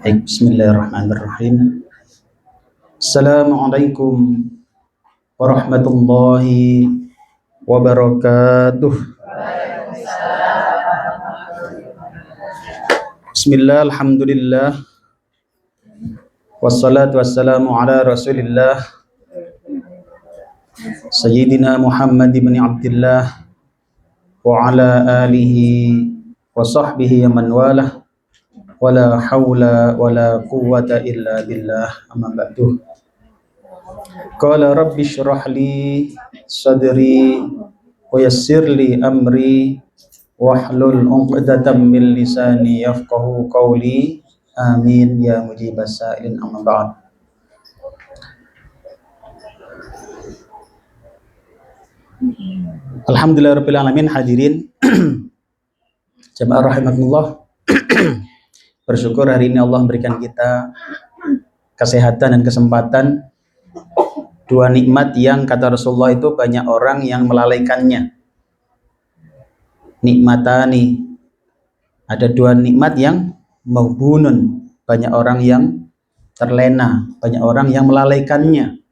Baik, bismillahirrahmanirrahim. Assalamualaikum warahmatullahi wabarakatuh. Bismillah, alhamdulillah. Wassalatu wassalamu ala rasulillah Sayyidina Muhammad ibn Abdullah wa ala alihi wa sahbihi man walah wala hawla wala quwwata illa billah, amma ba'du. Qala rabbi shrah li sadri wa yassir li amri wahlul 'uqdatam min lisani yafqahu qawli. Amin ya mujibas sa'ilin, amma ba'd. Alhamdulillahirabbil alamin. Hadirin jamaah rahimakumullah. Bersyukur hari ini Allah memberikan kita kesehatan dan kesempatan, dua nikmat yang kata Rasulullah itu banyak orang yang melalaikannya. Nikmatani, ada dua nikmat yang maghbunun, banyak orang yang terlena, banyak orang yang melalaikannya.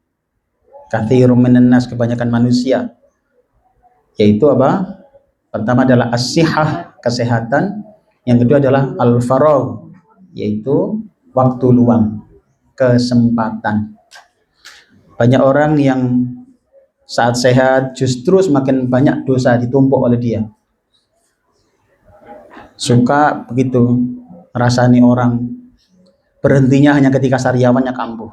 Katsirun minan nas, kebanyakan manusia. Yaitu apa? Pertama adalah as-sihah, kesehatan. Yang kedua adalah al-faragh, yaitu waktu luang, kesempatan. Banyak orang yang saat sehat justru semakin banyak dosa ditumpuk oleh dia. Suka begitu rasani orang, berhentinya hanya ketika sariawannya kambuh.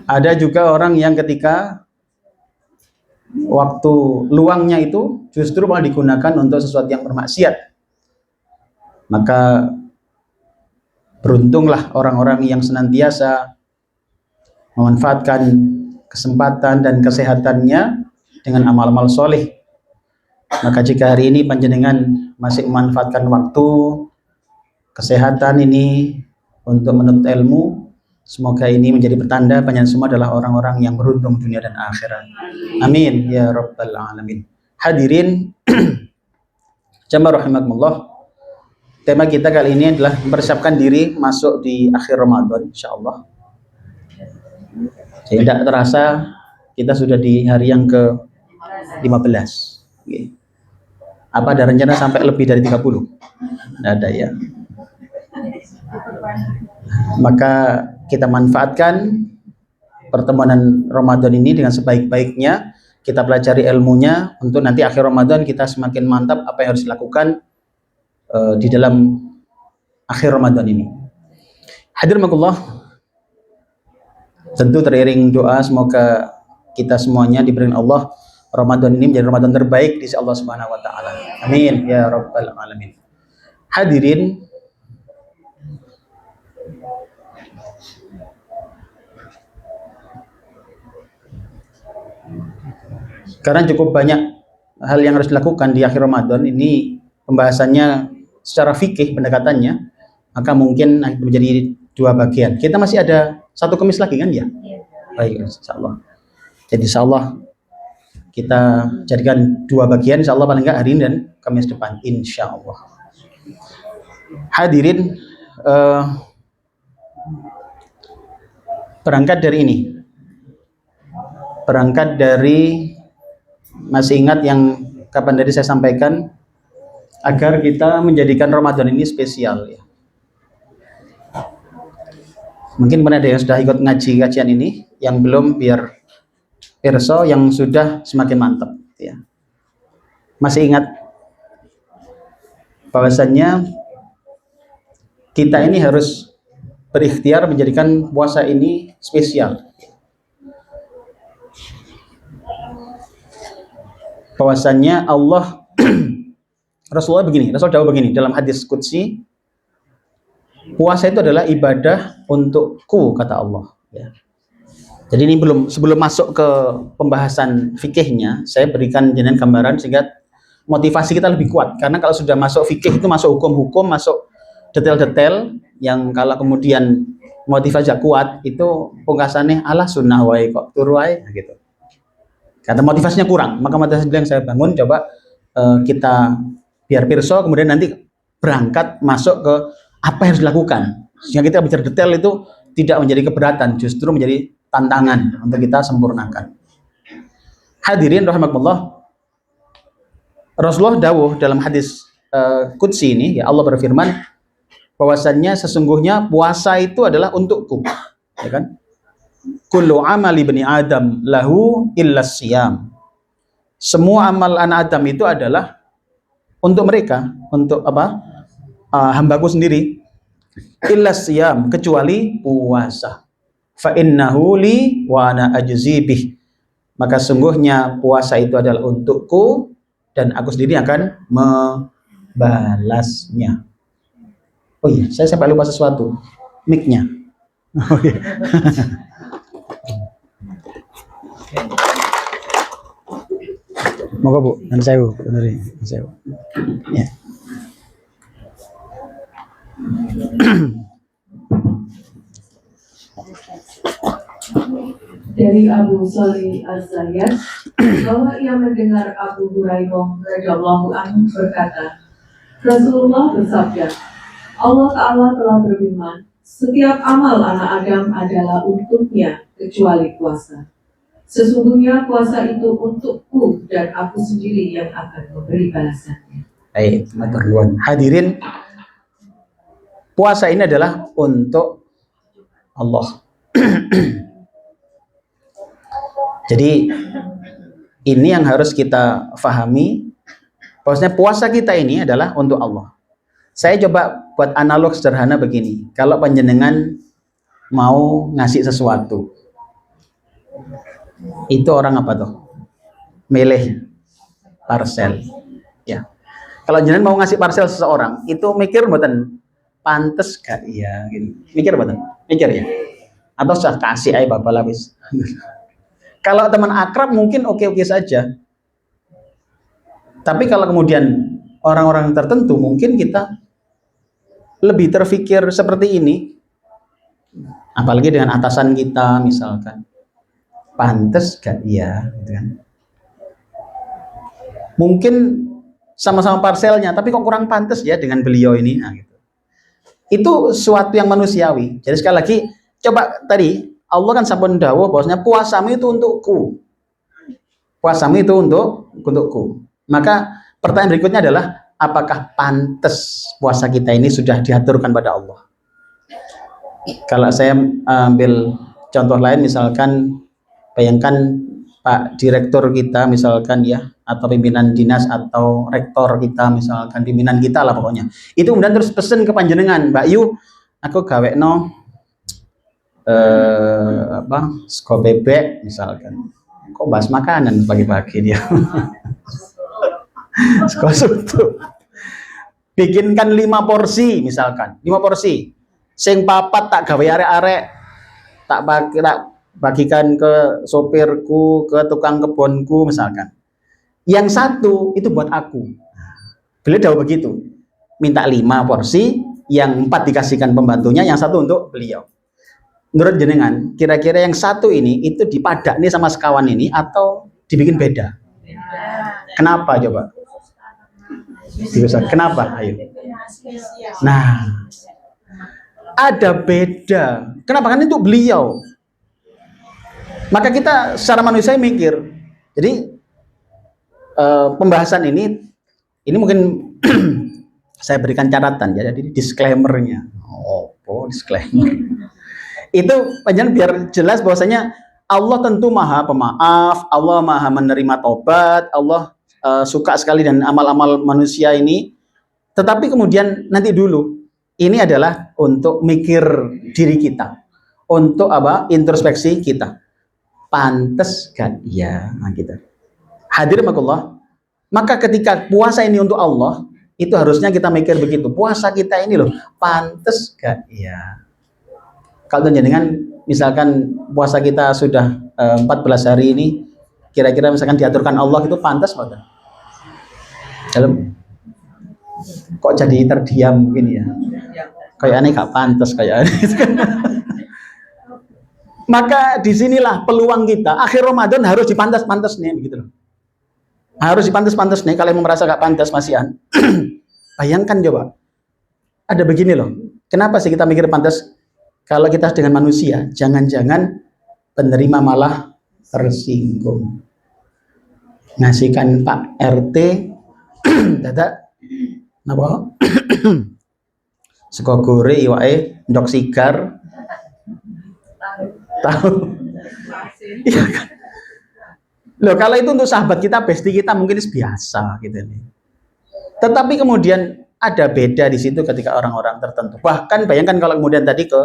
Ada juga orang yang ketika waktu luangnya itu justru malah digunakan untuk sesuatu yang bermaksiat. Maka beruntunglah orang-orang yang senantiasa memanfaatkan kesempatan dan kesehatannya dengan amal-amal soleh. Maka jika hari ini panjenengan masih memanfaatkan waktu kesehatan ini untuk menuntut ilmu, semoga ini menjadi pertanda panjenengan semua adalah orang-orang yang beruntung dunia dan akhirat. Amin ya rabbal alamin. Hadirin jamaah rahimakumullah. Tema kita kali ini adalah mempersiapkan diri masuk di akhir Ramadan, insyaallah. Jadi tidak terasa kita sudah di hari yang ke-15. Okay. Apa ada rencana sampai lebih dari 30? Tidak ada ya. Maka kita manfaatkan pertemuan Ramadan ini dengan sebaik-baiknya. Kita pelajari ilmunya untuk nanti akhir Ramadan kita semakin mantap apa yang harus dilakukan di dalam akhir Ramadan ini. Hadirin, tentu teriring doa semoga kita semuanya diberi Allah Ramadan ini menjadi Ramadan terbaik di sisi Allah Subhanahu wa taala. Amin ya rabbal alamin. Hadirin, karena cukup banyak hal yang harus dilakukan di akhir Ramadan ini, pembahasannya secara fikih pendekatannya, maka mungkin menjadi dua bagian. Kita masih ada satu kemis lagi kan ya? Baik, insyaallah. Jadi insyaallah kita jadikan dua bagian, insyaallah paling enggak hari ini dan Kamis depan, insyaallah. Hadirin, berangkat dari masih ingat yang kapan tadi saya sampaikan, agar kita menjadikan Ramadan ini spesial ya. Mungkin pernah ada yang sudah ikut ngaji kajian ini, yang belum biar pirsa, yang sudah semakin mantap ya. Masih ingat bahwasannya kita ini harus berikhtiar menjadikan puasa ini spesial. Bahwasannya Allah Rasul jawab begini dalam hadis qudsi, puasa itu adalah ibadah untukku, kata Allah ya. Jadi ini sebelum masuk ke pembahasan fikihnya, saya berikan jenengan gambaran sehingga motivasi kita lebih kuat. Karena kalau sudah masuk fikih itu masuk hukum-hukum, masuk detail-detail yang kalau kemudian motivasi kuat itu pungkasannya ala sunnah wae kok turu wae gitu. Karena motivasinya kurang, maka motivasi yang saya bangun coba kita biar pirsa kemudian nanti berangkat masuk ke apa yang harus dilakukan. Sehingga kita bicara detail itu tidak menjadi keberatan, justru menjadi tantangan untuk kita sempurnakan. Hadirin rahimakumullah, Rasulullah dawuh dalam hadis qudsi ini, ya Allah berfirman bahwasannya sesungguhnya puasa itu adalah untukku, ya kan? Kullu amali bani Adam lahu illa siyam. Semua amal anak Adam itu adalah untuk mereka, untuk apa? Hambaku sendiri. Illa siyam, kecuali puasa. Fa innahu li wa ana ajzi bih. Maka sungguhnya puasa itu adalah untukku dan aku sendiri akan membalasnya. Oh iya, saya sampai lupa sesuatu. Mic-nya. Oh iya. Moga Bu, dan saya Bu, benerin saya Bu. Ya. Dari Abu Shalih Az-Zayyad bahwa ia mendengar Abu Hurairah radhiyallahu anhu berkata, Rasulullah bersabda, Allah Ta'ala telah berfirman, setiap amal anak Adam adalah untuknya kecuali puasa. Sesungguhnya puasa itu untukku dan aku sendiri yang akan memberi balasannya. Baik, matur nuwun. Hadirin, puasa ini adalah untuk Allah. Jadi ini yang harus kita fahami, bahwasanya puasa kita ini adalah untuk Allah. Saya coba buat analog sederhana begini. Kalau panjenengan mau ngasih sesuatu, itu orang apa tuh? Milih parcel. Ya. Kalau jenengan mau ngasih parcel seseorang, itu mikir mboten pantes gak iya gitu. Mikir mboten? Mikir ya. Atau sudah kasih aja bapak lapis. Kalau teman akrab mungkin oke-oke saja. Tapi kalau kemudian orang-orang tertentu mungkin kita lebih terfikir seperti ini. Apalagi dengan atasan kita misalkan. Pantes gak iya gitu kan. Mungkin sama-sama parselnya tapi kok kurang pantes ya dengan beliau ini. Nah, gitu. Itu suatu yang manusiawi. Jadi sekali lagi coba tadi Allah kan sampun dawuh bahwasanya puasamu itu untukku. Puasamu itu untukku. Maka pertanyaan berikutnya adalah apakah pantas puasa kita ini sudah diaturkan pada Allah? Kalau saya ambil contoh lain, misalkan bayangkan Pak Direktur kita misalkan ya, atau pimpinan dinas atau rektor kita misalkan, pimpinan kita lah pokoknya. Itu kemudian terus pesen ke panjenengan, Mbak Yu, aku gawekno sego bebek misalkan. Kok bahas makanan pagi-pagi dia. Sego soto. Bikinkan 5 porsi misalkan, 5 porsi. Sing papat tak gawe arek-arek, tak bagikan ke sopirku, ke tukang kebonku misalkan. Yang 1 itu buat aku. Beliau jauh begitu. Minta 5 porsi, yang 4 dikasihkan pembantunya, yang 1 untuk beliau. Menurut jenengan, kira-kira yang 1 ini itu dipadak nih sama sekawan ini atau dibikin beda? Kenapa coba? Kenapa? Ayo. Nah, ada beda. Kenapa? Kan itu beliau. Maka kita secara manusia mikir. Jadi pembahasan ini mungkin saya berikan catatan ya, jadi disclaimer-nya. Oh, disclaimer. Itu panjang biar jelas bahwasanya Allah tentu maha pemaaf, Allah maha menerima tobat, Allah suka sekali dan amal-amal manusia ini. Tetapi kemudian nanti dulu, ini adalah untuk mikir diri kita, untuk apa? Introspeksi kita. Pantes gak? Iya, nah gitu. Hadir makullah. Maka ketika puasa ini untuk Allah, itu harusnya kita mikir begitu. Puasa kita ini loh, pantes gak? Iya. Kalau jenengan misalkan puasa kita sudah 14 hari ini, kira-kira misalkan diaturkan Allah itu pantas nggak? Dalam kok jadi terdiam mungkin ya? Kayak aneh gak pantas kayak aneh. Maka disinilah peluang kita. Akhir Ramadan harus dipantas-pantas nih, begitu loh. Harus dipantas-pantas nih. Kalau yang merasa gak pantas masihan, bayangkan coba. Ada begini loh. Kenapa sih kita mikir pantas? Kalau kita dengan manusia, jangan-jangan penerima malah tersinggung. Ngasihkan Pak RT dadak napa? Sego gore iwake ndok sigar. Tahu. Iya kan? Loh, kalau itu untuk sahabat kita, bestie kita mungkin biasa gitu nih. Tetapi kemudian ada beda di situ ketika orang-orang tertentu. Bahkan bayangkan kalau kemudian tadi ke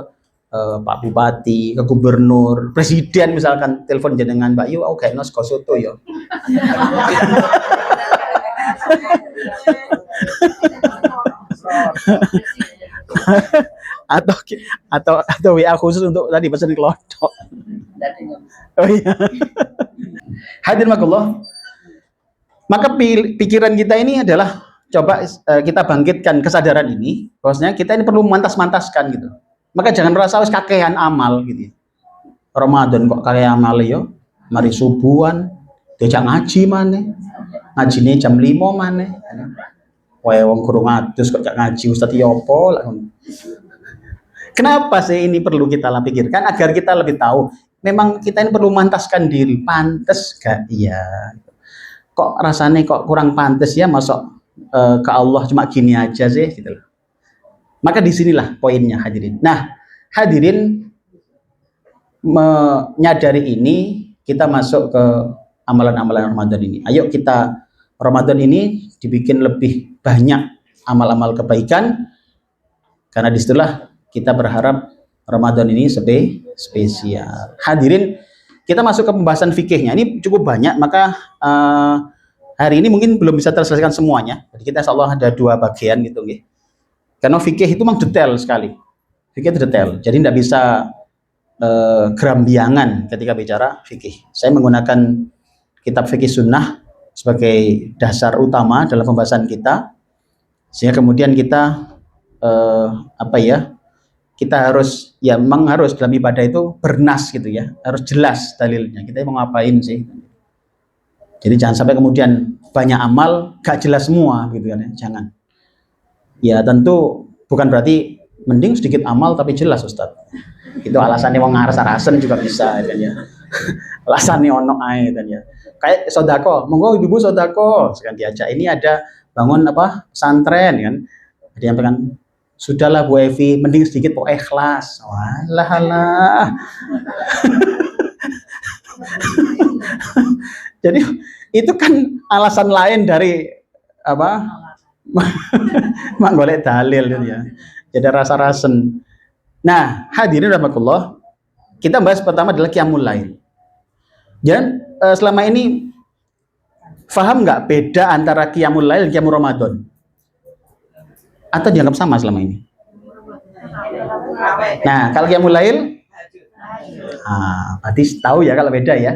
Pak Bupati, ke Gubernur, Presiden misalkan telepon jenengan Mbak Yu, kayak nos soto ya. atau WA khusus untuk tadi pesan kelotok. Oh iya. Hadirin makullah. Maka pikiran kita ini adalah coba kita bangkitkan kesadaran ini, bahwasanya kita ini perlu mantas-mantaskan gitu. Maka jangan merasa wis kakehan amal gitu. Ramadan kok kakek amal yo, mari subuhan, diajak ngaji maneh. Ngajine jam 5 maneh. Wae wong guru ngadus kok gak ngaji Ustaz yo opo. Kenapa sih ini perlu kita pikirkan agar kita lebih tahu memang kita ini perlu mantaskan diri, pantes gak iya. Kok rasanya kok kurang pantes ya masuk ke Allah cuma gini aja sih gitu loh. Maka disinilah poinnya hadirin. Nah hadirin menyadari ini kita masuk ke amalan-amalan Ramadan ini. Ayo kita Ramadan ini dibikin lebih banyak amal-amal kebaikan karena disitulah kita berharap Ramadan ini spesial. Hadirin kita masuk ke pembahasan fikihnya. Ini cukup banyak maka hari ini mungkin belum bisa terselesaikan semuanya. Jadi kita insyaallah ada 2 bagian gitu nggih. Karena fikih itu memang detail sekali. Fikih itu detail. Jadi tidak bisa gerambiangan ketika bicara fikih. Saya menggunakan kitab fikih sunnah sebagai dasar utama dalam pembahasan kita. Sehingga kemudian kita kita harus memang harus dalam ibadah itu bernas gitu ya. Harus jelas dalilnya. Kita mau ngapain sih? Jadi jangan sampai kemudian banyak amal gak jelas semua gitu kan ya. Jangan. Ya tentu bukan berarti mending sedikit amal tapi jelas Ustaz. Itu alasannya wong ngaras-arasen juga bisa kan ya. Alasannya ono ae kan ya. Kayak sodako, monggo ibu sodako, sekarang diajak ini ada bangun pesantren kan. Dia kan sudahlah Bu Evi, mending sedikit kok ikhlas. Walah. Jadi itu kan alasan lain dari mak golek dalil gitu ya. Jadi rasa-rasen. Nah, hadirin rahimakumullah, kita bahas pertama adalah qiyamul lail. Dan selama ini paham nggak beda antara qiyamul lail dan qiyamul Ramadan? Atau dianggap sama selama ini? Nah, kalau qiyamul lail berarti tahu ya kalau beda ya.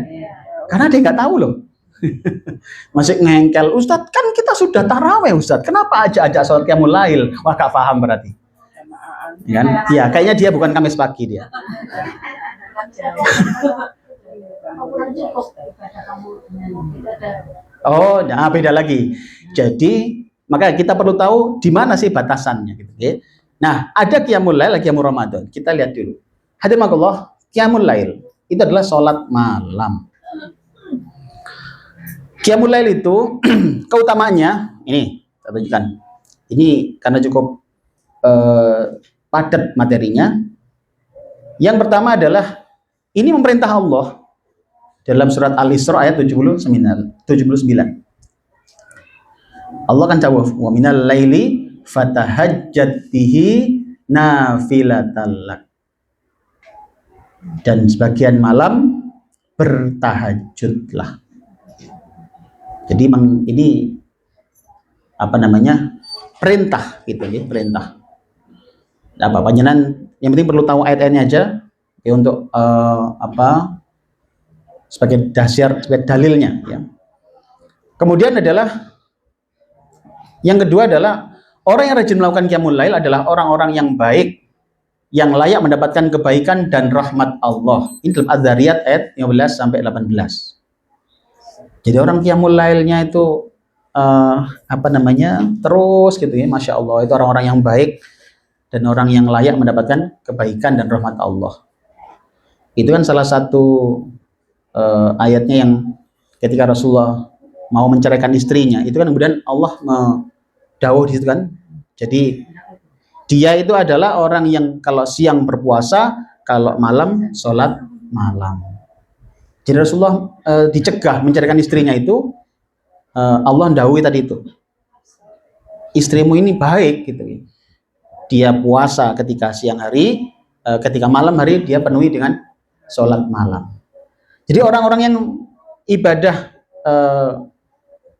Karena dia nggak tahu loh. Masih ngengkel, Ustadz kan kita sudah taraweh Ustadz, kenapa aja sholat qiyamul lail? Wah gak paham berarti kan? Ya kayaknya dia bukan Kamis pagi dia. Oh nah beda lagi. Jadi maka kita perlu tahu di mana sih batasannya gitu ya. Nah ada qiyamul lail, qiyamul Ramadan. Kita lihat dulu. Hadimakumullah, qiyamul lail itu adalah sholat malam. Qiyamul lail itu keutamaannya ini saya tunjukkan. Ini karena cukup padat materinya. Yang pertama adalah ini memerintah Allah dalam surat Al-Isra ayat 79. Allah kan jawab wa minal laili fatahajjat bihi nafilatan lak. Dan sebagian malam bertahajudlah. Jadi ini perintah gitu ya, perintah. Panjenengan yang penting perlu tahu ayat-ayatnya aja ya untuk sebagai dasar, sebagai dalilnya ya. Kemudian adalah yang kedua adalah orang yang rajin melakukan qiyamul lail adalah orang-orang yang baik yang layak mendapatkan kebaikan dan rahmat Allah. Ini dalam Az-Zariyat ayat 15 sampai 18. Jadi orang qiyamul lailnya itu terus gitu ya, masya Allah, itu orang-orang yang baik dan orang yang layak mendapatkan kebaikan dan rahmat Allah. Itu kan salah satu ayatnya yang ketika Rasulullah mau menceraikan istrinya, itu kan kemudian Allah dawuh di situ kan. Jadi dia itu adalah orang yang kalau siang berpuasa, kalau malam sholat malam. Jadi Rasulullah dicegah menceraikan istrinya itu, Allah dawuhi tadi itu, istrimu ini baik gitu. Dia puasa ketika siang hari, ketika malam hari dia penuhi dengan sholat malam. Jadi orang-orang yang ibadah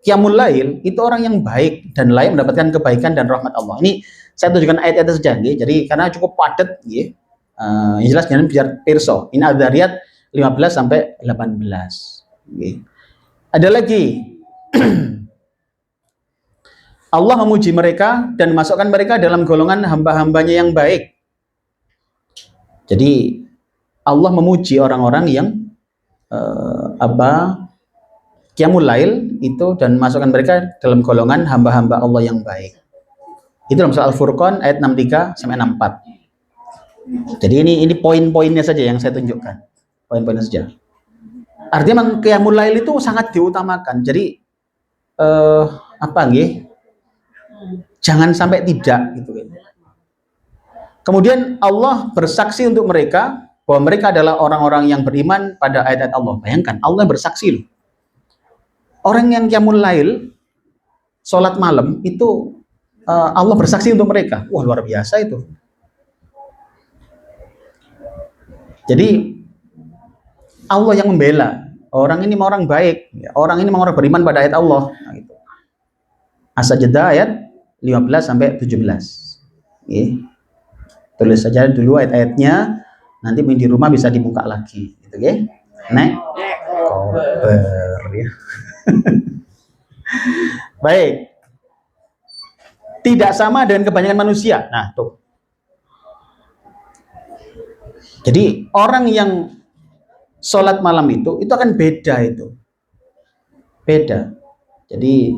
Qiyamul Lail itu orang yang baik dan layak mendapatkan kebaikan dan rahmat Allah. Ini saya tunjukkan ayat-ayat saja, jadi karena cukup padat, yang jelas jangan biar pirsa. Ini Al-Dzariyat 15 sampai 18. Ada lagi. Allah memuji mereka dan masukkan mereka dalam golongan hamba-hambanya yang baik. Jadi Allah memuji orang-orang yang Qiyamul Lail itu dan masukkan mereka dalam golongan hamba-hamba Allah yang baik. Itu dalam surah Al-Furqan ayat 63 sampai 64. Jadi ini poin-poinnya saja yang saya tunjukkan. Poin-poinnya saja. Artinya memang Qiyamul Lail itu sangat diutamakan. Jadi jangan sampai tidak gitu. Kemudian Allah bersaksi untuk mereka bahwa mereka adalah orang-orang yang beriman pada ayat-ayat Allah. Bayangkan, Allah bersaksi loh. Orang yang Qiyamul Lail, sholat malam, itu Allah bersaksi untuk mereka. Wah, luar biasa itu. Jadi, Allah yang membela. Orang ini mau orang baik. Orang ini mau orang beriman pada ayat Allah. Nah, gitu. As-Sajdah ayat 15 sampai 17. Tulis saja dulu ayat-ayatnya. Nanti di rumah bisa dibuka lagi, gitu ya. Kober ya. Baik. Tidak sama dengan kebanyakan manusia. Nah, tuh. Jadi orang yang sholat malam itu akan beda itu. Beda. Jadi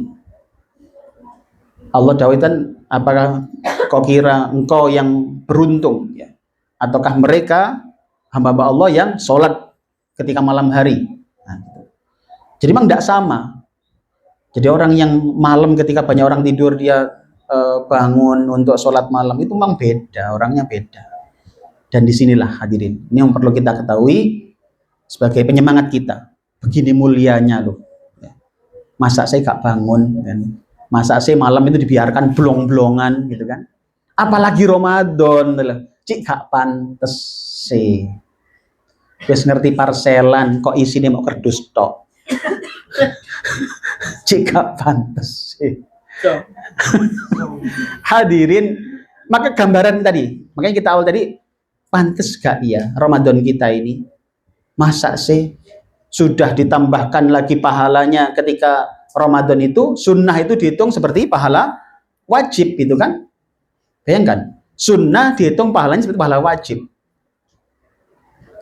Allah dawuhkan, apakah kau kira engkau yang beruntung ya? Ataukah mereka hamba-hamba Allah yang sholat ketika malam hari? Nah, gitu. Jadi memang tidak sama. Jadi orang yang malam ketika banyak orang tidur dia bangun untuk sholat malam itu memang beda, orangnya beda. Dan disinilah hadirin, ini yang perlu kita ketahui sebagai penyemangat kita. Begini mulianya loh. Masa saya gak bangun, kan? Masa saya malam itu dibiarkan blong-blongan gitu kan? Apalagi Ramadan, cik gak pantes sih. Wis ngerti parselan, kok isinya mau kerdus tok. Cik gak pantes sih. Hadirin, maka gambaran tadi, makanya kita awal tadi, pantes gak ya Ramadan kita ini? Masa sih sudah ditambahkan lagi pahalanya ketika Ramadan itu, sunnah itu dihitung seperti pahala wajib gitu kan? Bayangkan, sunnah dihitung pahalanya seperti pahala wajib.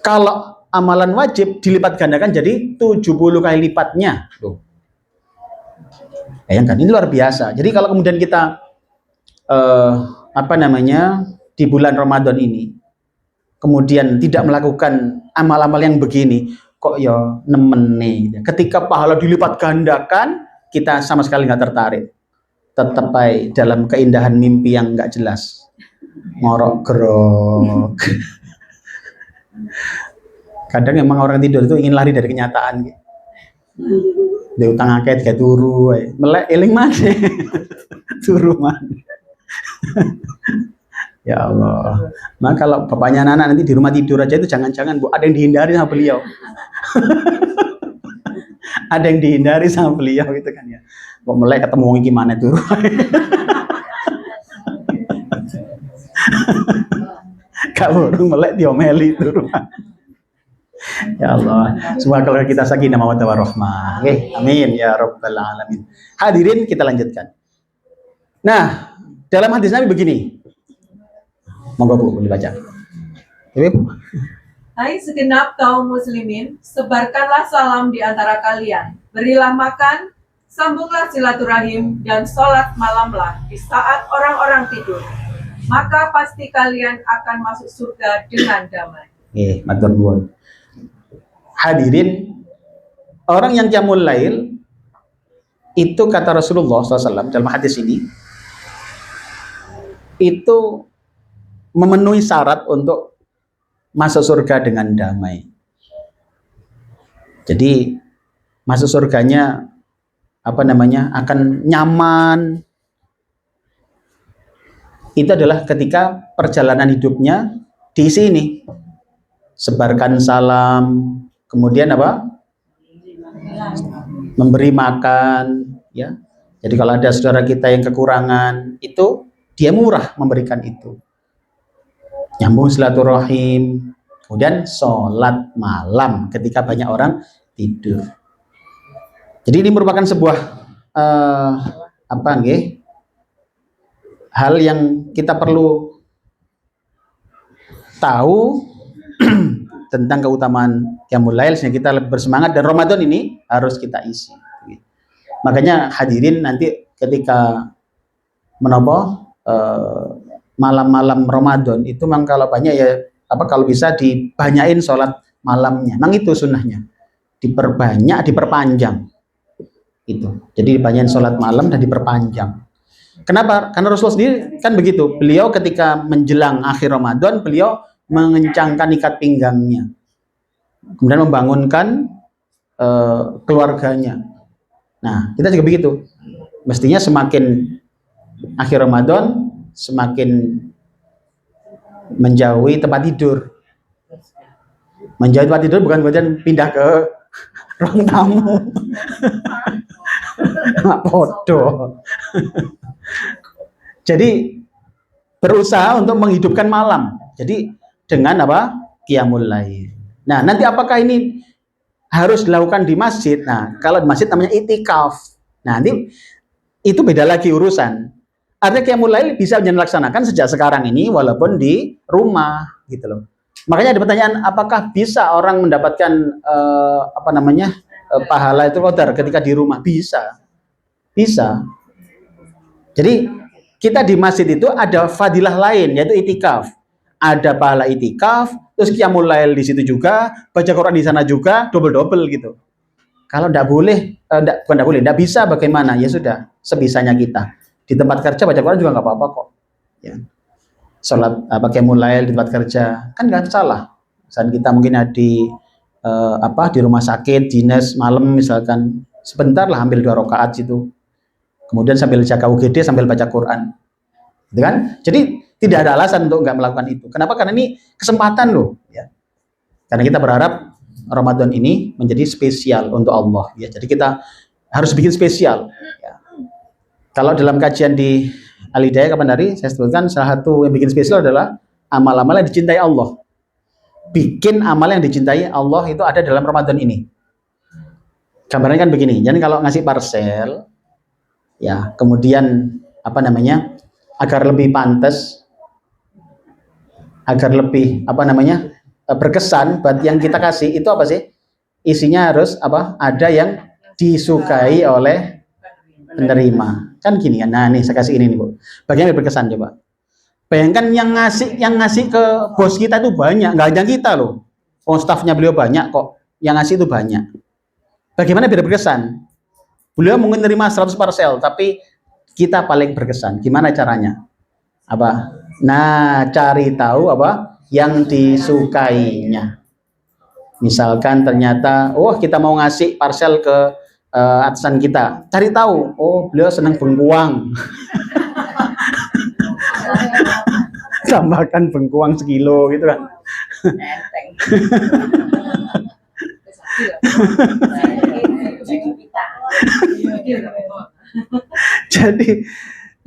Kalau amalan wajib dilipat gandakan jadi 70 kali lipatnya. Tuh. Bayangkan, ini luar biasa. Jadi kalau kemudian kita di bulan Ramadan ini kemudian tidak melakukan amal-amal yang begini, kok ya nemen nih. Ketika pahala dilipat gandakan, kita sama sekali nggak tertarik. Tetap dalam keindahan mimpi yang nggak jelas. Ngorok gerok. Kadang emang orang tidur itu ingin lari dari kenyataan. Dia utang akeh kayak turu, melek eling mana? Turu mana? Ya Allah. Nah kalau bapaknya anak nanti di rumah tidur aja itu jangan-jangan Bu, ada yang dihindari sama beliau. Ada yang dihindari sama beliau gitu kan ya. Kok melek ketemu wong gimana tuh? Kak burung melek diomeli itu rumah. Ya Allah, semoga keluarga kita sakinah mawaddah warahmah. Oke, amin ya rabbal alamin. Hadirin, kita lanjutkan. Nah, dalam hadis Nabi begini. Monggo Bu, boleh baca. Ibu. Hai segenap kaum muslimin, sebarkanlah salam di antara kalian. Berilah makan, sambunglah silaturahim, dan sholat malamlah di saat orang-orang tidur. maka pasti kalian akan masuk surga dengan damai. Matur nuwun. Hadirin, orang yang qiyamul lail itu kata Rasulullah SAW dalam hadis ini itu memenuhi syarat untuk masuk surga dengan damai. Jadi masuk surganya akan nyaman. Itu adalah ketika perjalanan hidupnya di sini. Sebarkan salam, kemudian memberi makan, ya. Jadi kalau ada saudara kita yang kekurangan, itu dia murah memberikan itu. Nyambung silaturahim, kemudian sholat malam ketika banyak orang tidur. Jadi ini merupakan sebuah hal yang kita perlu tahu tentang keutamaan qiyamul lail sehingga kita lebih bersemangat, dan Ramadan ini harus kita isi. Makanya hadirin nanti ketika malam-malam Ramadan itu memang kalau banyak kalau bisa dibanyain sholat malamnya. Memang itu sunnahnya. Diperpanjang. Itu. Jadi dibanyain sholat malam dan diperpanjang. Kenapa? Karena Rasulullah sendiri kan begitu. Beliau ketika menjelang akhir Ramadan, beliau mengencangkan ikat pinggangnya. Kemudian membangunkan keluarganya. Nah, kita juga begitu. Mestinya semakin akhir Ramadan, semakin menjauhi tempat tidur. Menjauhi tempat tidur bukan kemudian pindah ke ruang tamu. Bodoh. Jadi berusaha untuk menghidupkan malam. Jadi dengan qiyamul lail. Nah, nanti apakah ini harus dilakukan di masjid? Nah, kalau di masjid namanya itikaf. Nah, nanti itu beda lagi urusan. Artinya qiyamul lail bisa dilaksanakan sejak sekarang ini walaupun di rumah gitu loh. Makanya ada pertanyaan, apakah bisa orang mendapatkan pahala itu qadar ketika di rumah? Bisa. Bisa. Jadi kita di masjid itu ada fadilah lain, yaitu itikaf. Ada pahala itikaf, terus qiyamul lail di situ juga, baca Quran di sana juga, double-double gitu. Kalau tidak bisa bagaimana? Ya sudah, sebisanya kita. Di tempat kerja baca Quran juga nggak apa-apa kok. Ya. Sholat qiyamul lail di tempat kerja kan nggak salah. Misalnya kita mungkin ada di rumah sakit, dinas malam misalkan, sebentar lah ambil 2 rakaat situ. Kemudian sambil jaga UGD sambil baca Quran, gitu kan? Jadi tidak ada alasan untuk nggak melakukan itu. Kenapa? Karena ini kesempatan loh, ya. Karena kita berharap Ramadan ini menjadi spesial untuk Allah, ya. Jadi kita harus bikin spesial. Ya. Kalau dalam kajian di Al-Hidayah kapan hari saya sebutkan salah satu yang bikin spesial adalah amal-amal yang dicintai Allah. Bikin amal yang dicintai Allah itu ada dalam Ramadan ini. Gambarnya kan begini. Jadi kalau ngasih parcel, ya, kemudian agar lebih pantas, agar lebih berkesan buat yang kita kasih, itu apa sih? Isinya harus ada yang disukai oleh penerima. Kan gini kan. Nah, nih saya kasih ini nih, Bu. Bagaimana berkesan coba? Bayangkan yang ngasih ke bos kita itu banyak, nggak hanya kita loh. Stafnya beliau banyak kok. Yang ngasih itu banyak. Bagaimana biar berkesan? Beliau mungkin nerima 100 parcel, tapi kita paling berkesan. Gimana caranya? Nah, cari tahu yang disukainya. Misalkan ternyata, kita mau ngasih parcel ke atasan kita. Cari tahu, beliau senang bengkuang. Tambahkan bengkuang 1 kilo gitu kan.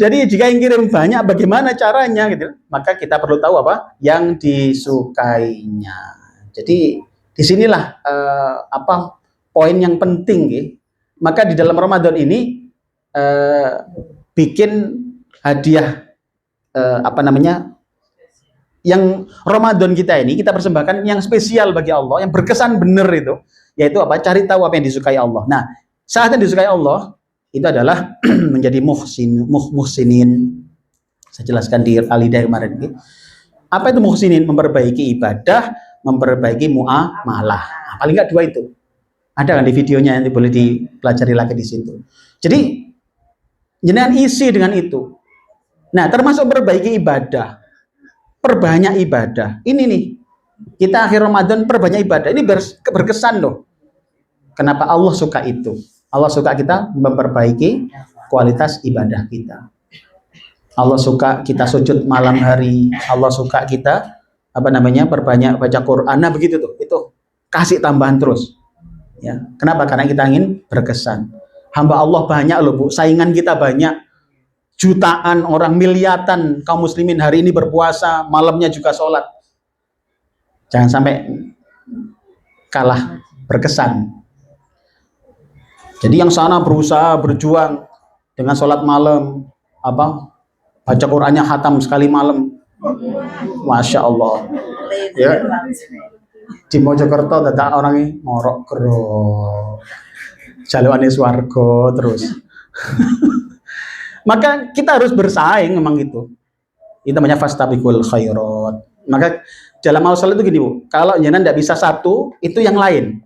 Jadi jika yang kirim banyak, bagaimana caranya gitu? Maka kita perlu tahu yang disukainya. Jadi disinilah poin yang penting, gitu. Maka di dalam Ramadan ini bikin hadiah yang Ramadan kita ini kita persembahkan yang spesial bagi Allah, yang berkesan bener itu, yaitu cari tahu apa yang disukai Allah. Nah, saat yang disukai Allah itu adalah menjadi muhsinin, Saya jelaskan di Al-Hidayah kemarin. Apa itu muhsinin? Memperbaiki ibadah, memperbaiki muamalah. Nah, paling nggak dua itu. Ada kan di videonya, nanti boleh dipelajari lagi di situ. Jadi jenengan isi dengan itu. Nah, termasuk perbaiki ibadah, perbanyak ibadah. Ini nih, kita akhir Ramadan perbanyak ibadah. Ini berkesan loh. Kenapa Allah suka itu? Allah suka kita memperbaiki kualitas ibadah kita. Allah suka kita sujud malam hari. Allah suka kita perbanyak baca Quran. Nah begitu tuh, itu kasih tambahan terus. Ya, kenapa? Karena kita ingin berkesan. Hamba Allah banyak loh Bu, saingan kita banyak. Jutaan orang, miliatan kaum muslimin hari ini berpuasa, malamnya juga sholat. Jangan sampai kalah berkesan. Jadi yang sana berusaha berjuang dengan sholat malam, baca Qurannya khatam sekali malam, masya Allah. Ya. Di Mojokerto dadak orang ini ngorok kerok, jaluane swarga terus. Maka kita harus bersaing memang gitu. Itu namanya fastabiqul khairat. Maka dalam hal sholat itu gini Bu, kalau jenengan tidak bisa satu, itu yang lain.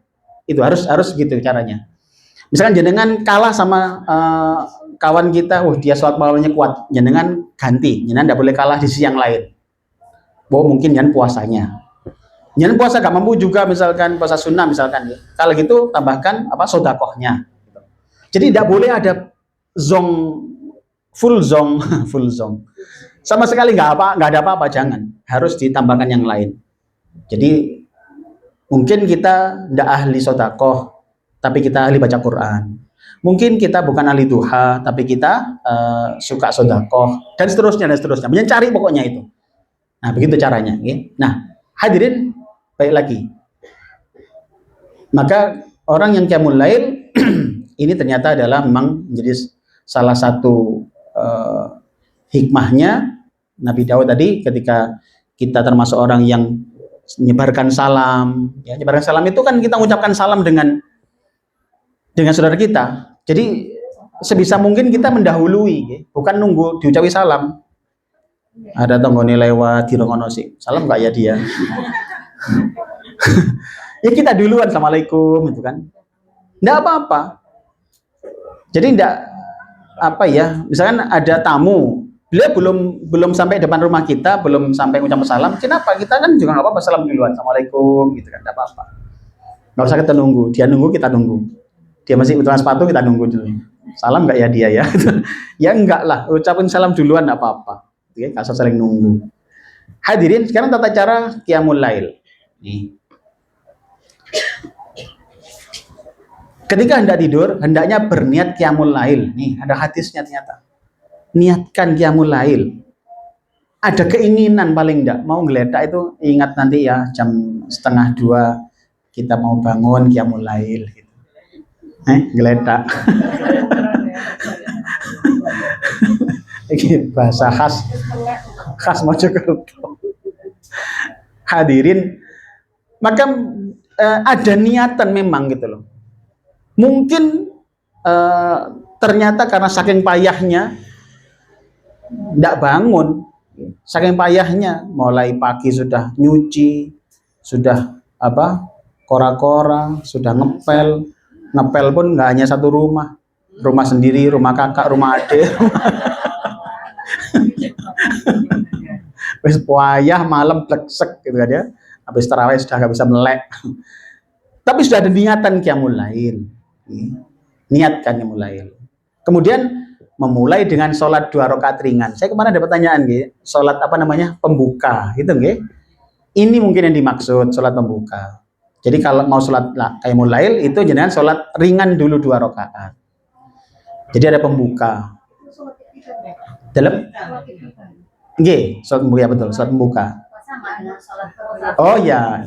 Itu harus gitu caranya. Misalkan jenengan kalah sama kawan kita, dia sholat malamnya kuat, jenengan ganti, jenengan tidak boleh kalah di sisi yang lain. Mungkin jenengan puasanya, jenengan puasa gak mampu juga, misalkan puasa sunnah misalkan, ya. Kalau gitu tambahkan sodakohnya. Jadi tidak boleh ada full zong, sama sekali nggak ada apa-apa, jangan, harus ditambahkan yang lain. Jadi mungkin kita tidak ahli sodakoh, tapi kita ahli baca Quran. Mungkin kita bukan ahli duha, tapi kita suka sodakoh, dan seterusnya. Mencari pokoknya itu. Nah, begitu caranya. Okay? Nah, hadirin, baik lagi. Maka orang yang qiyamul lail ini ternyata adalah memang menjadi salah satu hikmahnya Nabi Daud tadi, ketika kita termasuk orang yang menyebarkan salam. Ya, menyebarkan salam itu kan kita mengucapkan salam dengan saudara kita. Jadi sebisa mungkin kita mendahului, bukan nunggu diucapi salam. Ada tonggone lewat dirongono sih, salam enggak ya dia? Ya kita duluan, assalamualaikum, itu kan. Enggak apa-apa. Jadi enggak misalkan ada tamu, beliau belum sampai depan rumah kita, belum sampai ucap salam, kenapa? Kita kan juga enggak apa-apa salam duluan, assalamualaikum, gitu kan, enggak apa-apa. Enggak usah kita nunggu, dia nunggu kita nunggu. Dia masih butuh sepatu, kita nunggu dulu. Salam enggak ya dia ya? Ya enggak lah, ucapin salam duluan enggak apa-apa. Oke, kasar saling nunggu. Hadirin, sekarang tata cara qiyamul lail. Nih. Ketika hendak tidur, hendaknya berniat qiyamul lail. Nih, ada hadisnya ternyata. Niatkan qiyamul lail. Ada keinginan paling enggak, mau ngeledak itu, ingat nanti ya jam 1:30 kita mau bangun qiyamul lail gitu. Geledak. Ini bahasa khas Mojokerto. Hadirin, maka ada niatan memang gitu loh. Mungkin ternyata karena saking payahnya tidak bangun, saking payahnya mulai pagi sudah nyuci, sudah kora-kora, sudah ngepel pun nggak hanya satu rumah sendiri, rumah kakak, rumah adik, wis payah malam pleksek gitu kan ya, habis tarawih sudah nggak bisa melek, tapi sudah ada niatan qiyamul lail, niatkan qiyamul lail. Kemudian memulai dengan sholat 2 rakaat ringan. Saya kemarin ada pertanyaan, sholat pembuka, gitu nggih. Ini mungkin yang dimaksud sholat pembuka. Jadi kalau mau sholat qiyamul lail itu jenengan sholat ringan dulu 2 rakaat. Jadi ada pembuka. Dalam? Nggih, sholat pembuka, betul, sholat pembuka. Oh ya.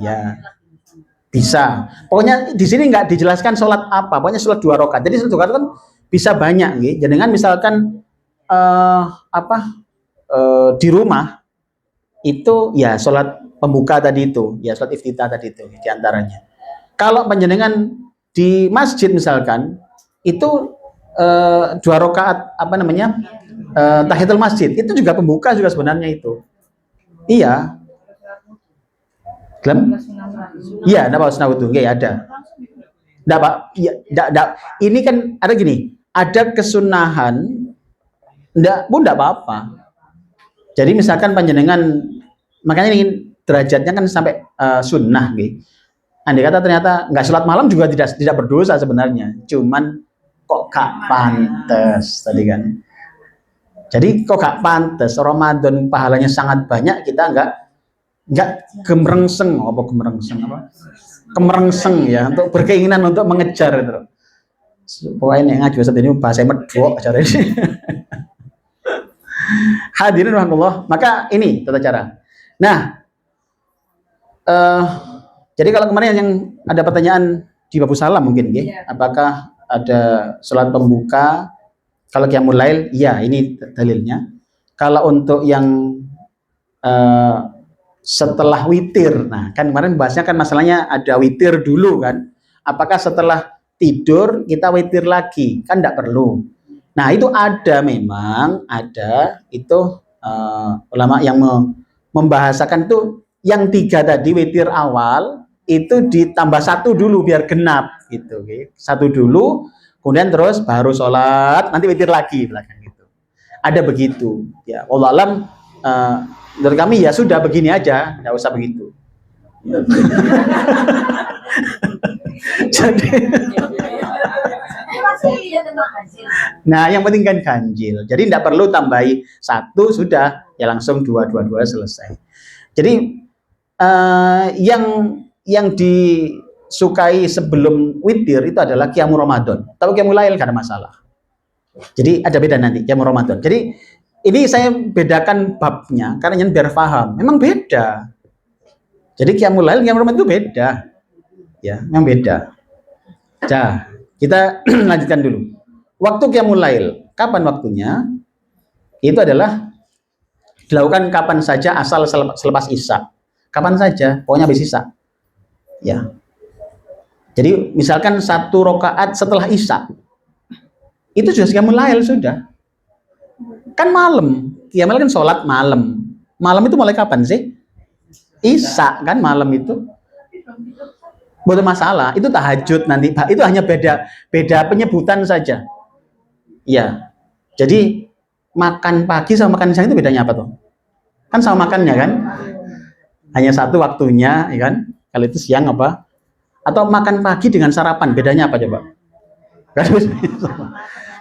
Bisa. Pokoknya di sini nggak dijelaskan sholat apa. Pokoknya sholat 2 rakaat. Jadi sholat 2 rakaat kan bisa banyak, nggih. Jenengan misalkan di rumah itu ya sholat pembuka tadi itu, ya sholat iftitah tadi itu diantaranya. Kalau panjenengan di masjid misalkan itu 2 rakaat tahiyatul masjid itu juga pembuka juga sebenarnya itu. Iya. Gelem? Iya, ada sunah wudu, nggih ada. Nggak, Pak. Iya, nggak. Ini kan ada gini, ada kesunahan, enggak apa-apa. Jadi misalkan panjenengan, makanya ini derajatnya kan sampai sunnah, gitu. Andai kata ternyata nggak sholat malam juga tidak berdosa sebenarnya, cuman kok gak pantas tadi kan. Jadi kok gak pantas, Ramadan pahalanya sangat banyak, kita nggak gemerengseng apa? Kemerengseng ya, untuk berkeinginan untuk mengejar itu. Pokoknya yang ngaji Ustaz ini bahasa medok cara ini. Hadirin rahimakumullah, maka ini tata cara. Nah, jadi kalau kemarin yang ada pertanyaan di Babu Salam mungkin, ya, apakah ada sholat pembuka kalau qiyamul lail? Ya, ini dalilnya. Kalau untuk yang setelah witir, nah kan kemarin bahasnya kan masalahnya ada witir dulu kan. Apakah setelah tidur kita witir lagi? Kan tidak perlu. Nah itu ada memang ada itu ulama yang membahasakan tuh yang 3 tadi witir awal itu ditambah 1 dulu biar genap gitu, okay. 1 dulu, kemudian terus baru sholat, nanti witir lagi belakang gitu. Ada begitu, ya. Allah alam, dari kami ya sudah begini aja, nggak usah begitu. Jadi, nah yang penting kan ganjil. Jadi tidak perlu tambahi 1 sudah, ya langsung 2 selesai. Jadi yang disukai sebelum witir itu adalah qiyamul Ramadan. Tapi qiyamul lail enggak ada masalah. Jadi ada beda nanti qiyamul Ramadan. Jadi ini saya bedakan babnya karena yang biar paham. Memang beda. Jadi qiyamul lail qiyamul Ramadan itu beda. Ya, memang beda. Nah, kita lanjutkan dulu. Waktu qiyamul lail, kapan waktunya? Itu adalah dilakukan kapan saja asal selepas Isya. Kapan saja, pokoknya habis Isya. Ya. Jadi misalkan 1 rakaat setelah Isya. Itu sudah qiyamul lail sudah. Kan malam. Qiyamul lail kan sholat malam. Malam itu mulai kapan sih? Isya kan malam itu. Bukan masalah, itu tahajud nanti. Itu hanya beda penyebutan saja. Ya. Jadi makan pagi sama makan siang itu bedanya apa tuh? Kan sama makannya kan? Hanya 1 waktunya, ya kan? Kalau itu siang apa? Atau makan pagi dengan sarapan, bedanya apa coba?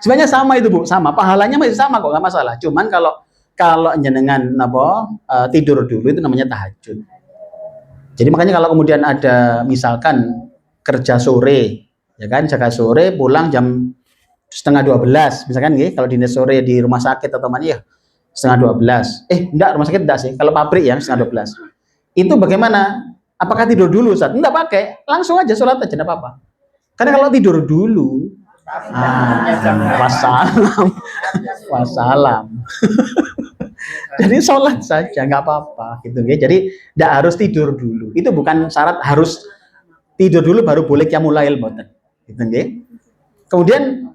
Sebenarnya sama itu Bu, sama. Pahalanya masih sama kok, nggak masalah. Cuman kalau jenengan tidur dulu itu namanya tahajud. Jadi makanya kalau kemudian ada misalkan kerja sore, ya kan, jaga sore, pulang jam 11:30, misalkan gitu. Kalau dinas sore di rumah sakit atau mana ya 11:30. Enggak, rumah sakit enggak sih. Kalau pabrik ya 11:30. Itu bagaimana? Apakah tidur dulu Ustaz? Enggak pakai, langsung aja sholat aja, enggak apa-apa. Karena kalau tidur dulu, wassalam. Jadi sholat saja, nggak apa-apa, gitu ya. Jadi tidak harus tidur dulu. Itu bukan syarat harus tidur dulu baru boleh qiyamul lail, gitu ya. Kemudian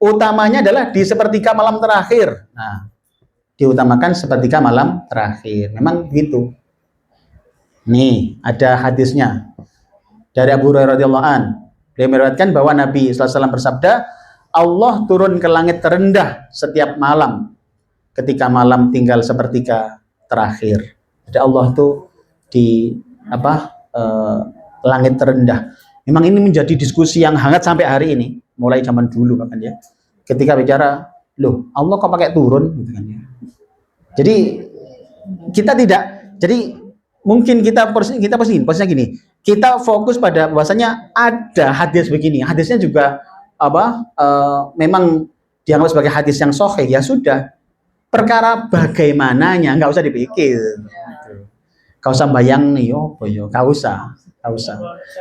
utamanya adalah di sepertiga malam terakhir. Nah, diutamakan sepertiga malam terakhir. Memang begitu. Nih, ada hadisnya dari Abu Hurairah radhiyallahu an. Dia meriwayatkan bahwa Nabi SAW bersabda, Allah turun ke langit terendah setiap malam ketika malam tinggal sepertiga terakhir. Jadi Allah itu di langit terendah. Memang ini menjadi diskusi yang hangat sampai hari ini, mulai zaman dulu kan ya. Ketika bicara, loh Allah kok pakai turun gitu kan ya. Jadi kita tidak, jadi mungkin kita posisinya gini, kita fokus pada bahwasanya ada hadis begini, hadisnya juga memang dianggap sebagai hadis yang sahih, ya sudah. Perkara bagaimananya nggak usah dipikir, nggak usah bayang nih, nggak usah.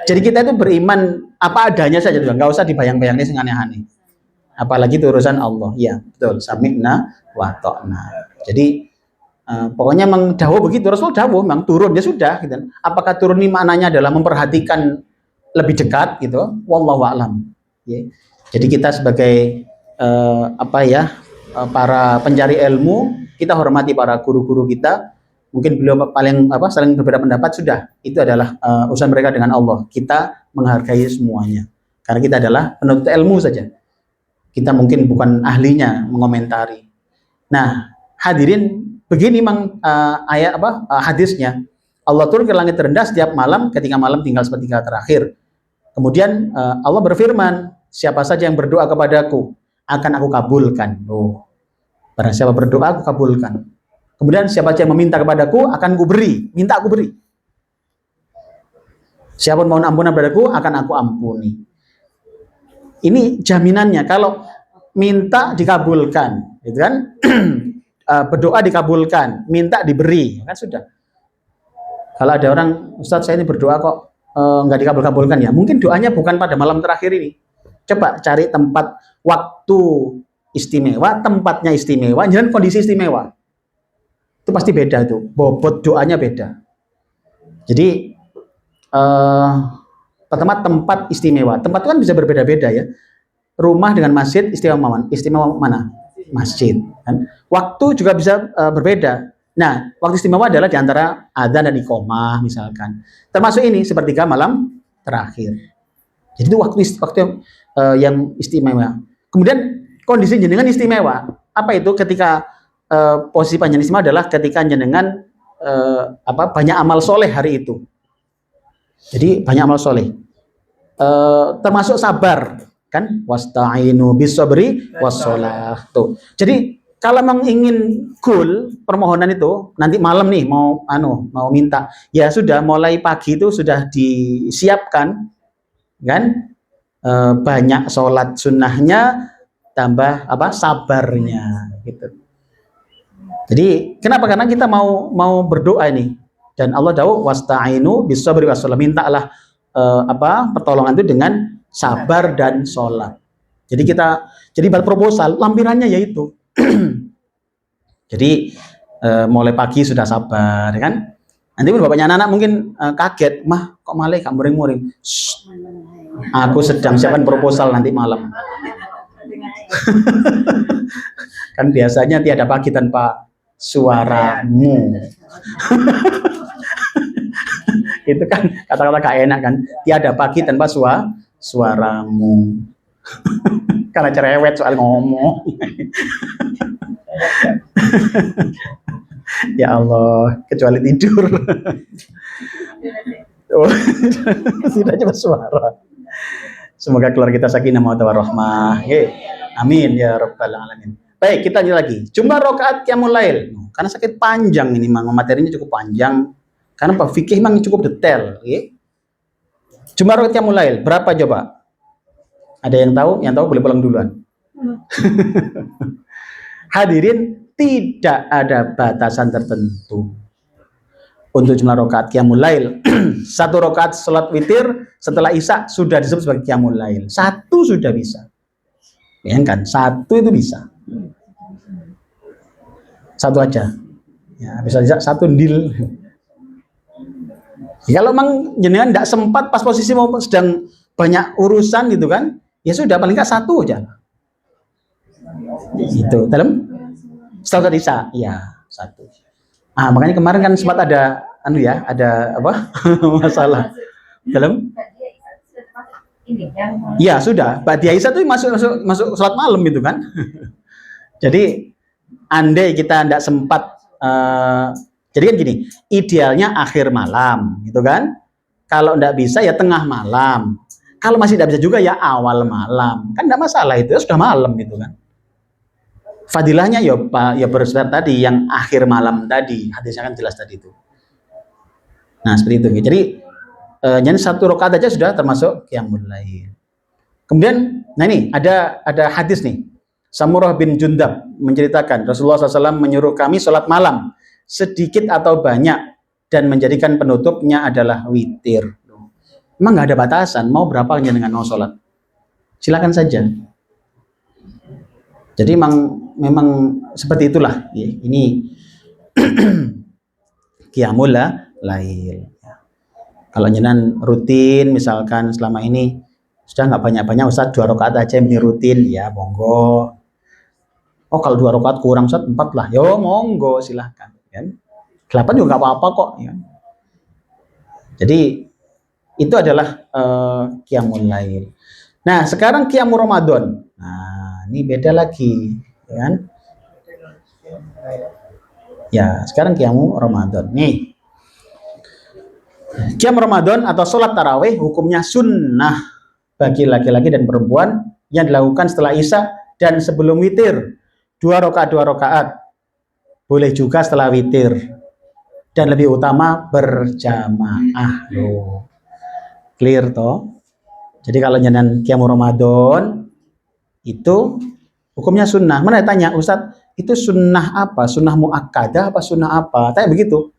Jadi kita itu beriman apa adanya saja, nggak usah dibayang-bayangnya sing aneh-aneh. Apalagi itu urusan Allah, ya betul. Sami'na wa ta'na. Jadi pokoknya memang dawuh begitu, Rasul dawuh memang turun, ya sudah. Gitu. Apakah turun ini maknanya adalah memperhatikan lebih dekat, gitu? Wallahu a'lam. Ya. Jadi kita sebagai para pencari ilmu, kita hormati para guru-guru kita. Mungkin beliau paling saling berbeda pendapat, sudah, itu adalah urusan mereka dengan Allah. Kita menghargai semuanya karena kita adalah penuntut ilmu saja. Kita mungkin bukan ahlinya mengomentari. Nah, hadirin, begini ayat hadisnya. Allah turun ke langit terendah setiap malam ketika malam tinggal sepertiga terakhir. Kemudian Allah berfirman, siapa saja yang berdoa kepadaku akan aku kabulkan. Barang siapa berdoa aku kabulkan. Kemudian siapa saja yang meminta kepadaku akan aku beri, minta aku beri. Siapa mohon ampunan padaku akan aku ampuni. Ini jaminannya, kalau minta dikabulkan, gitu kan? Berdoa dikabulkan, minta diberi, kan sudah. Kalau ada orang, Ustadz saya ini berdoa kok nggak dikabul-kabulkan, ya mungkin doanya bukan pada malam terakhir ini. Coba cari tempat waktu istimewa, tempatnya istimewa, dan kondisi istimewa. Itu pasti beda, itu bobot doanya beda. Jadi pertama, tempat istimewa. Tempat itu kan bisa berbeda-beda ya. Rumah dengan masjid istimewa mana? Masjid. Kan? Waktu juga bisa berbeda. Nah, waktu istimewa adalah di antara adzan dan iqomah misalkan. Termasuk ini sepertiga malam terakhir. Jadi itu waktu yang istimewa. Kemudian kondisi jenengan istimewa. Apa itu? Ketika posisi panjenengan istimewa adalah ketika jenengan banyak amal soleh hari itu. Jadi banyak amal soleh. Termasuk sabar, kan? Wasta'inu bis-sabri was-shalah. Tuh. Jadi kalau memang ingin goal permohonan itu nanti malam nih mau minta, ya sudah mulai pagi itu sudah disiapkan, kan? Banyak sholat sunnahnya, tambah sabarnya, gitu. Jadi kenapa? Karena kita mau berdoa ini, dan Allah tahu wasta'inu bis-sabri was-shalah, mintalah pertolongan itu dengan sabar dan sholat. Jadi buat proposal lampirannya yaitu jadi mulai pagi sudah sabar, kan? Nanti pun bapaknya anak mungkin kaget, mah kok malah gak muring-muring. Aku sedang siapkan proposal nanti malam. Kan biasanya tiada pagi tanpa suaramu. Itu kan kata-kata gak enak kan, tiada pagi tanpa suaramu. Karena cerewet soal ngomong. Ya Allah, kecuali tidur. Tidak cuma suara. Semoga keluar kita sakinah mawaddah warahmah. Amin ya rabbal alamin. Baik, kita lanjut lagi. Jumlah rakaat qiyamul lail. Karena sakit panjang ini, materinya cukup panjang. Karena Pak fikih memang cukup detail. Jumlah rakaat qiyamul lail berapa coba? Ada yang tahu? Yang tahu boleh pulang duluan. Hadirin, tidak ada batasan tertentu untuk jumlah rakaat qiyamul lail. Satu rakaat salat witir setelah isya sudah disebut sebagai qiyamul lail. Satu sudah bisa. Bayangkan, satu itu bisa. Satu aja. Ya, bisa satu deal. Ya, kalau memang jenengan tidak sempat pas posisi mau sedang banyak urusan gitu kan, ya sudah paling nggak satu aja. Itu dalam setelah isya, ya satu. Makanya kemarin kan sempat ada ada masalah dalam. Ya sudah, Ba'diyah isya itu masuk sholat malam gitu kan. Jadi andai kita tidak sempat, jadi kan gini, idealnya akhir malam, gitu kan? Kalau tidak bisa ya tengah malam. Kalau masih tidak bisa juga ya awal malam, kan tidak masalah, itu ya sudah malam gitu kan. Fadilahnya ya bersifat tadi yang akhir malam tadi, hadisnya kan jelas tadi itu. Nah seperti itu. Jadi jadi satu rakaat aja sudah termasuk qiyamul lail. Kemudian, nah ini ada hadis nih. Samurah bin Jundab menceritakan Rasulullah SAW menyuruh kami sholat malam sedikit atau banyak dan menjadikan penutupnya adalah witir. Emang nggak ada batasan, mau berapa aja dengan mau sholat, silakan saja. Jadi memang seperti itulah. Ya, ini qiyamul lail. Kalau jenengan rutin, misalkan selama ini sudah nggak banyak-banyak, Ustaz 2 rakaat aja yang rutin, ya monggo. Oh kalau 2 rakaat kurang Ustaz, 4 lah. Yo monggo silahkan. Kan? 8 juga nggak apa-apa kok. Ya. Jadi itu adalah qiyamul lail. Nah sekarang qiyamul Ramadan. Nah ini beda lagi. Ya kan? Ya sekarang qiyamul Ramadan. Nih. Qiyam Ramadan atau sholat tarawih hukumnya sunnah bagi laki-laki dan perempuan yang dilakukan setelah isya dan sebelum witir. 2 rakaat. Boleh juga setelah witir. Dan lebih utama berjamaah. Loh. Clear toh? Jadi kalau nyanyian qiyam Ramadan itu hukumnya sunnah. Mana tanya, Ustadz, itu sunnah apa? Sunnah muakkadah apa sunnah apa? Tanya begitu.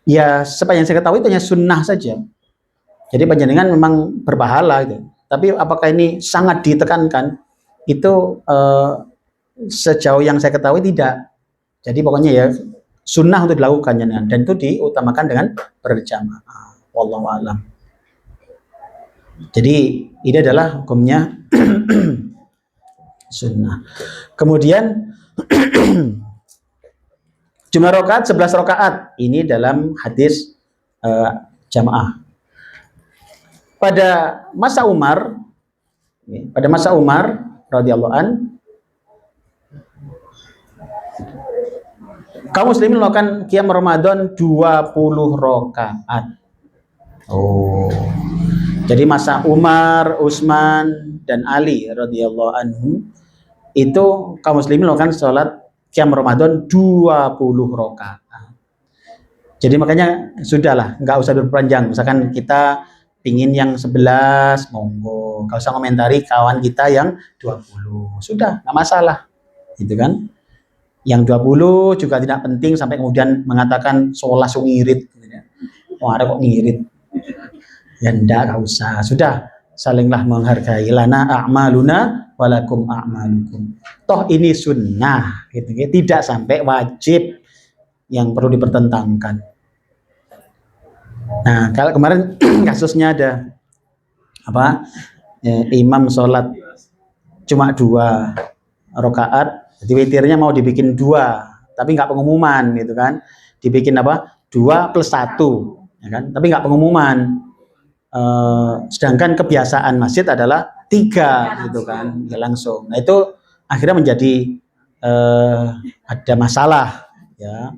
Ya, sepanjang saya ketahui itu hanya sunnah saja. Jadi panjenengan memang berpahala gitu. Tapi apakah ini sangat ditekankan? Itu sejauh yang saya ketahui tidak. Jadi pokoknya ya sunnah untuk dilakukan dan itu diutamakan dengan berjamaah. Wallahu a'lam. Jadi ini adalah hukumnya sunnah. Kemudian jumlah rakaat 11 rakaat. Ini dalam hadis jamaah. Pada masa Umar radhiyallahu an, kaum muslimin melakukan qiyam Ramadan 20 rakaat. Oh. Jadi masa Umar, Utsman dan Ali radhiyallahu anhum itu kaum muslimin melakukan sholat qiyam Ramadan 20 rakaat. Jadi makanya sudahlah, nggak usah berpanjang. Misalkan kita pingin yang 11, monggo. Nggak usah komentari kawan kita yang 20. Sudah, nggak masalah. Gitu kan? Yang 20 juga tidak penting sampai kemudian mengatakan sholat ngirit. Oh ada kok ngirit. Ya nggak usah. Sudah, salinglah menghargai. Lana a'maluna walakum a'malukum. Toh ini sunnah. Gitu, tidak sampai wajib yang perlu dipertentangkan. Nah, kalau kemarin kasusnya ada imam sholat cuma 2 rakaat, jadi witirnya mau dibikin 2, tapi nggak pengumuman gitu kan, dibikin 2 plus 1, ya kan? Tapi nggak pengumuman. Sedangkan kebiasaan masjid adalah 3 gitu kan, ya langsung. Nah itu akhirnya menjadi ada masalah, ya.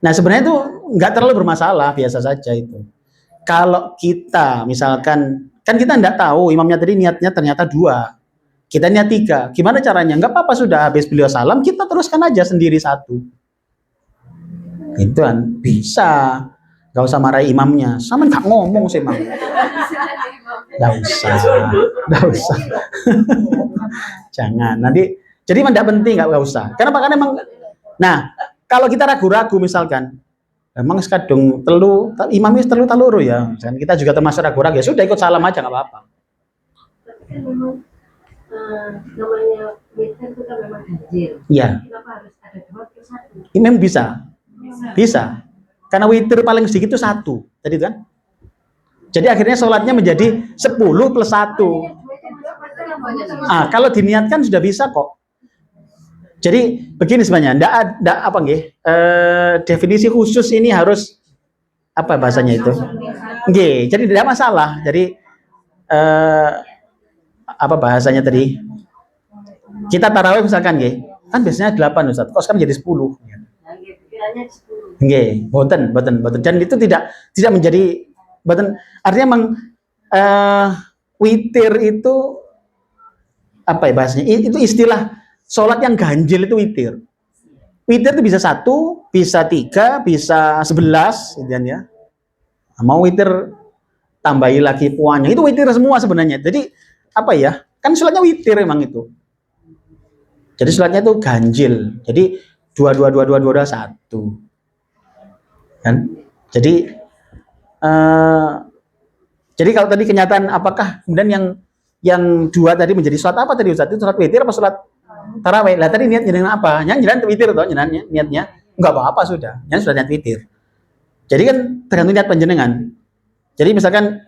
Nah sebenarnya itu nggak terlalu bermasalah, biasa saja itu. Kalau kita misalkan, kan kita nggak tahu imamnya tadi niatnya ternyata 2, kita niat 3, gimana caranya? Nggak apa-apa, sudah habis beliau salam kita teruskan aja sendiri 1. Itu kan bisa, nggak usah marahi imamnya. Sama nggak ngomong sih imam. Nggak usah. Jangan nanti. Jadi memang tidak penting, nggak usah. Karena emang. Nah. Kalau kita ragu-ragu misalkan, emang sekadung telu, imamnya telu taluru ya, misalkan kita juga termasuk ragu-ragu, ya sudah ikut salam aja nggak apa-apa. Tapi kan memang namanya witir itu kan memang ganjil. Iya. Kenapa harus ada 2 plus 1? Ini memang bisa. Karena witir paling sedikit itu 1, tadi kan. Jadi akhirnya sholatnya menjadi 10 plus 1. Kalau diniatkan sudah bisa kok. Jadi begini sebenarnya, definisi khusus ini harus apa bahasanya itu? Jadi tidak masalah. Jadi apa bahasanya tadi? Kita tarawih misalkan kan biasanya 8 Ustaz. Kok sekarang jadi 10? Boten. Dan itu tidak menjadi boten. Artinya memang witir itu apa ya bahasanya? Itu istilah sholat yang ganjil itu witir. Witir itu bisa 1, bisa 3, bisa 11, gitu kan ya. Mau witir tambahi lagi puannya, itu witir semua sebenarnya. Jadi apa ya? Kan sholatnya witir memang itu. Jadi sholatnya itu ganjil. Jadi 2, 1. Kan? Jadi kalau tadi kenyataan apakah kemudian yang 2 tadi menjadi sholat apa tadi Ustaz? Itu sholat witir apa sholat tarawih? Lah tadi niatnya apa? Nyanyian witir toh niatnya enggak apa-apa sudah. Nyanyian sudah niat witir. Jadi kan tergantung niat panjenengan. Jadi misalkan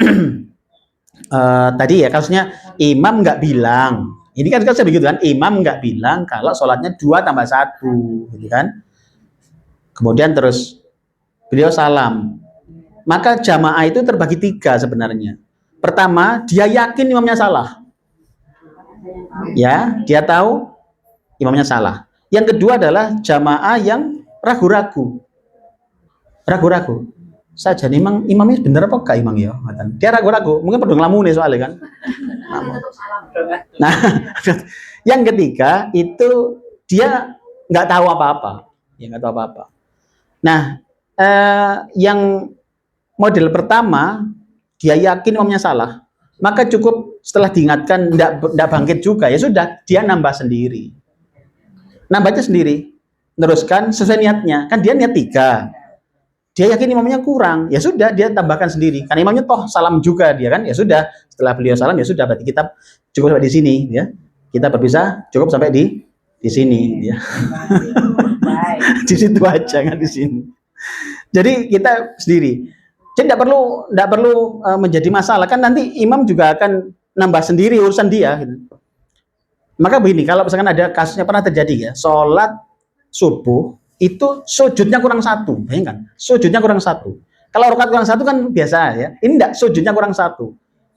tadi ya kasusnya imam enggak bilang Ini kan begitu kan, imam nggak bilang kalau sholatnya 2 tambah 1, gitu kan. Kemudian terus beliau salam. Maka jamaah itu terbagi 3 sebenarnya. Pertama, dia yakin imamnya salah. Ya, dia tahu imamnya salah. Yang kedua adalah jamaah yang ragu-ragu. Ragu-ragu. Saja imamnya bener apa enggak imam ya? Dia ragu-ragu, mungkin perlu ngelamun soalnya kan. Nah, yang ketiga itu dia nggak tahu apa-apa, ya nggak tahu apa-apa. Nah, yang model pertama dia yakin imamnya salah, maka cukup setelah diingatkan nggak bangkit juga, ya sudah dia nambah sendiri, nambahnya sendiri, teruskan sesuai niatnya. Kan dia niat 3, dia yakin imamnya kurang, ya sudah dia tambahkan sendiri. Kan imamnya toh salam juga dia kan, ya sudah setelah beliau salam ya sudah berarti kita cukup sampai di sini, ya kita berpisah cukup sampai di sini, ya. Di situ aja, nggak di sini. Jadi kita sendiri. Jadi tidak perlu menjadi masalah, kan nanti imam juga akan nambah sendiri urusan dia. Gitu. Maka begini, kalau misalkan ada kasusnya pernah terjadi ya, sholat subuh itu sujudnya kurang 1, bayangkan, sujudnya kurang 1. Kalau rakaat kurang 1 kan biasa ya, ini enggak, sujudnya kurang 1.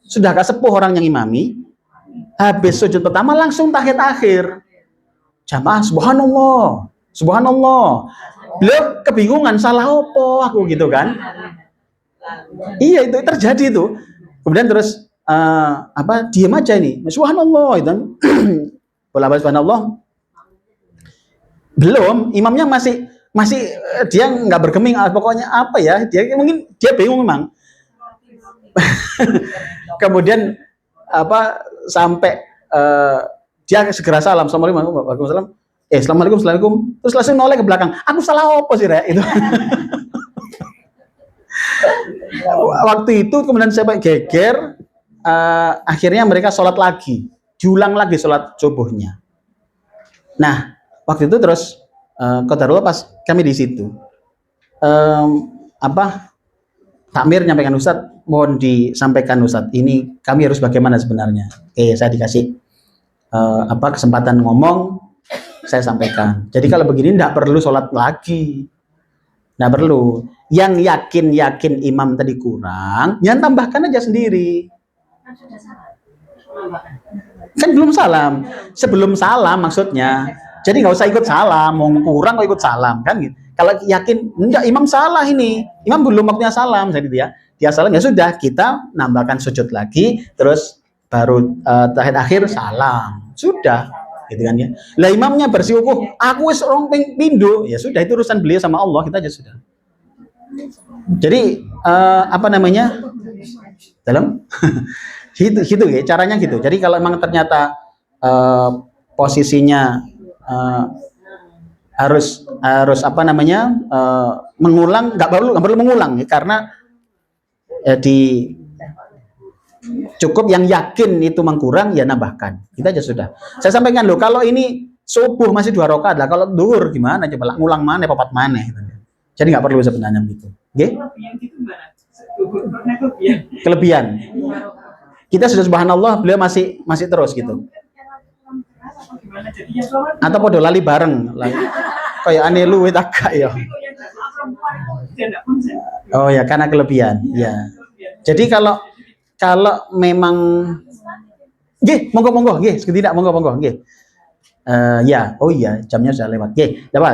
Sudah kesepuh orang yang imami, habis sujud pertama langsung tahiyat akhir. Jamaah subhanallah, subhanallah. Beliau kebingungan, salah apa aku gitu kan? Iya, itu terjadi itu. Kemudian terus diam aja ini, subhanallah itu. Bola subhanallah. Belum, imamnya masih dia nggak bergeming, pokoknya apa ya? Mungkin dia bingung memang. Kemudian sampai dia segera salam, assalamualaikum, waalaikumsalam. Assalamualaikum. Terus langsung noleh ke belakang. Aku salah apa sih, Rek? Itu. Waktu itu kemudian saya geger, akhirnya mereka sholat lagi, diulang lagi sholat subuhnya. Nah, waktu itu terus qadarullah pas kami di situ, takmir nyampaikan, Ustadz, mohon disampaikan Ustadz, ini kami harus bagaimana sebenarnya. Saya dikasih kesempatan ngomong, saya sampaikan. Jadi kalau begini tidak perlu sholat lagi, tidak perlu. Yang yakin imam tadi kurang, yang tambahkan aja sendiri. Kan belum salam, sebelum salam maksudnya. Jadi nggak usah ikut salam, mau kurang kok ikut salam kan gitu. Kalau yakin enggak imam salah ini, imam belum waktunya salam, jadi dia salam, ya sudah kita nambahkan sujud lagi, terus baru tahiyat akhir salam, sudah. Gitu kan ya. Lah imamnya bersiukuh, aku wis rong pindho, ya sudah itu urusan beliau sama Allah, kita aja sudah. Jadi dalam gitu ya, caranya gitu. Jadi kalau memang ternyata posisinya harus mengulang, nggak perlu mengulang ya, karena cukup yang yakin itu mengkurang, ya nambahkan. Kita aja sudah. Saya sampaikan loh, kalau ini subuh masih 2 rakaat lah, kalau duhur gimana coba ngulang mana, papat mana gitu. Jadi nggak perlu sebenarnya begitu. Oke? Kelebihan. Kita sudah subhanallah, beliau masih terus gitu. Atau podo lali bareng, kayak aneh lu tak ya. Oh ya, karena kelebihan. Ya. Jadi kalau memang monggo tidak monggo ya, oh iya, jamnya sudah lewat.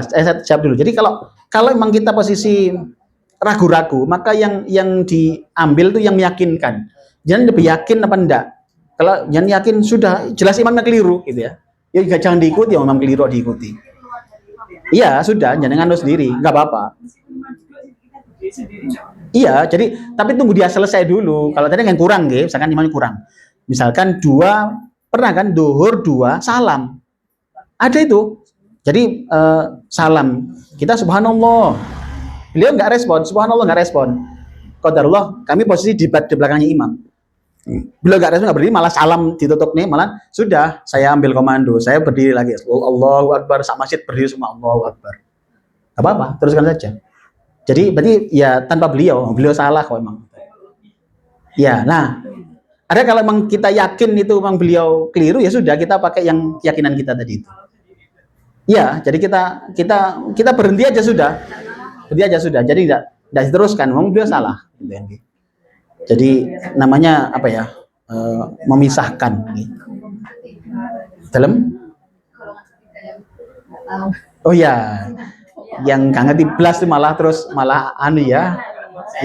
Saya jawab dulu. Jadi kalau memang kita posisi ragu-ragu, maka yang diambil tuh yang meyakinkan. Jangan lebih yakin apa enggak. Kalau yang yakin sudah jelas imamnya keliru gitu ya. Ya jangan diikuti, imam keliru diikuti. Iya, sudah, jangan nganu sendiri, enggak apa-apa. Iya, jadi tapi tunggu dia selesai dulu. Kalau tadi yang kurang, misalkan imamnya kurang. Misalkan 2, pernah kan duhur 2 salam. Ada itu. Jadi salam, kita subhanallah. Beliau nggak respon, subhanallah nggak respon. Qadarullah, kami posisi di belakangnya imam. Beliau nggak respon, nggak berdiri, malah salam ditutup nih, malah sudah saya ambil komando, saya berdiri lagi. Allahu Akbar, sak masjid berdiri semua, Allahu Akbar. Gak apa-apa, teruskan saja. Jadi berarti ya tanpa beliau salah kok emang. Ya, nah Ada kalau memang kita yakin itu memang beliau keliru, ya sudah kita pakai yang keyakinan kita tadi itu. Ya, jadi kita berhenti aja sudah. Berhenti aja sudah. Jadi tidak diteruskan, memang beliau salah. Jadi namanya apa ya? Memisahkan. Dalam? Oh ya, yang gak ngerti belas itu malah anu ya.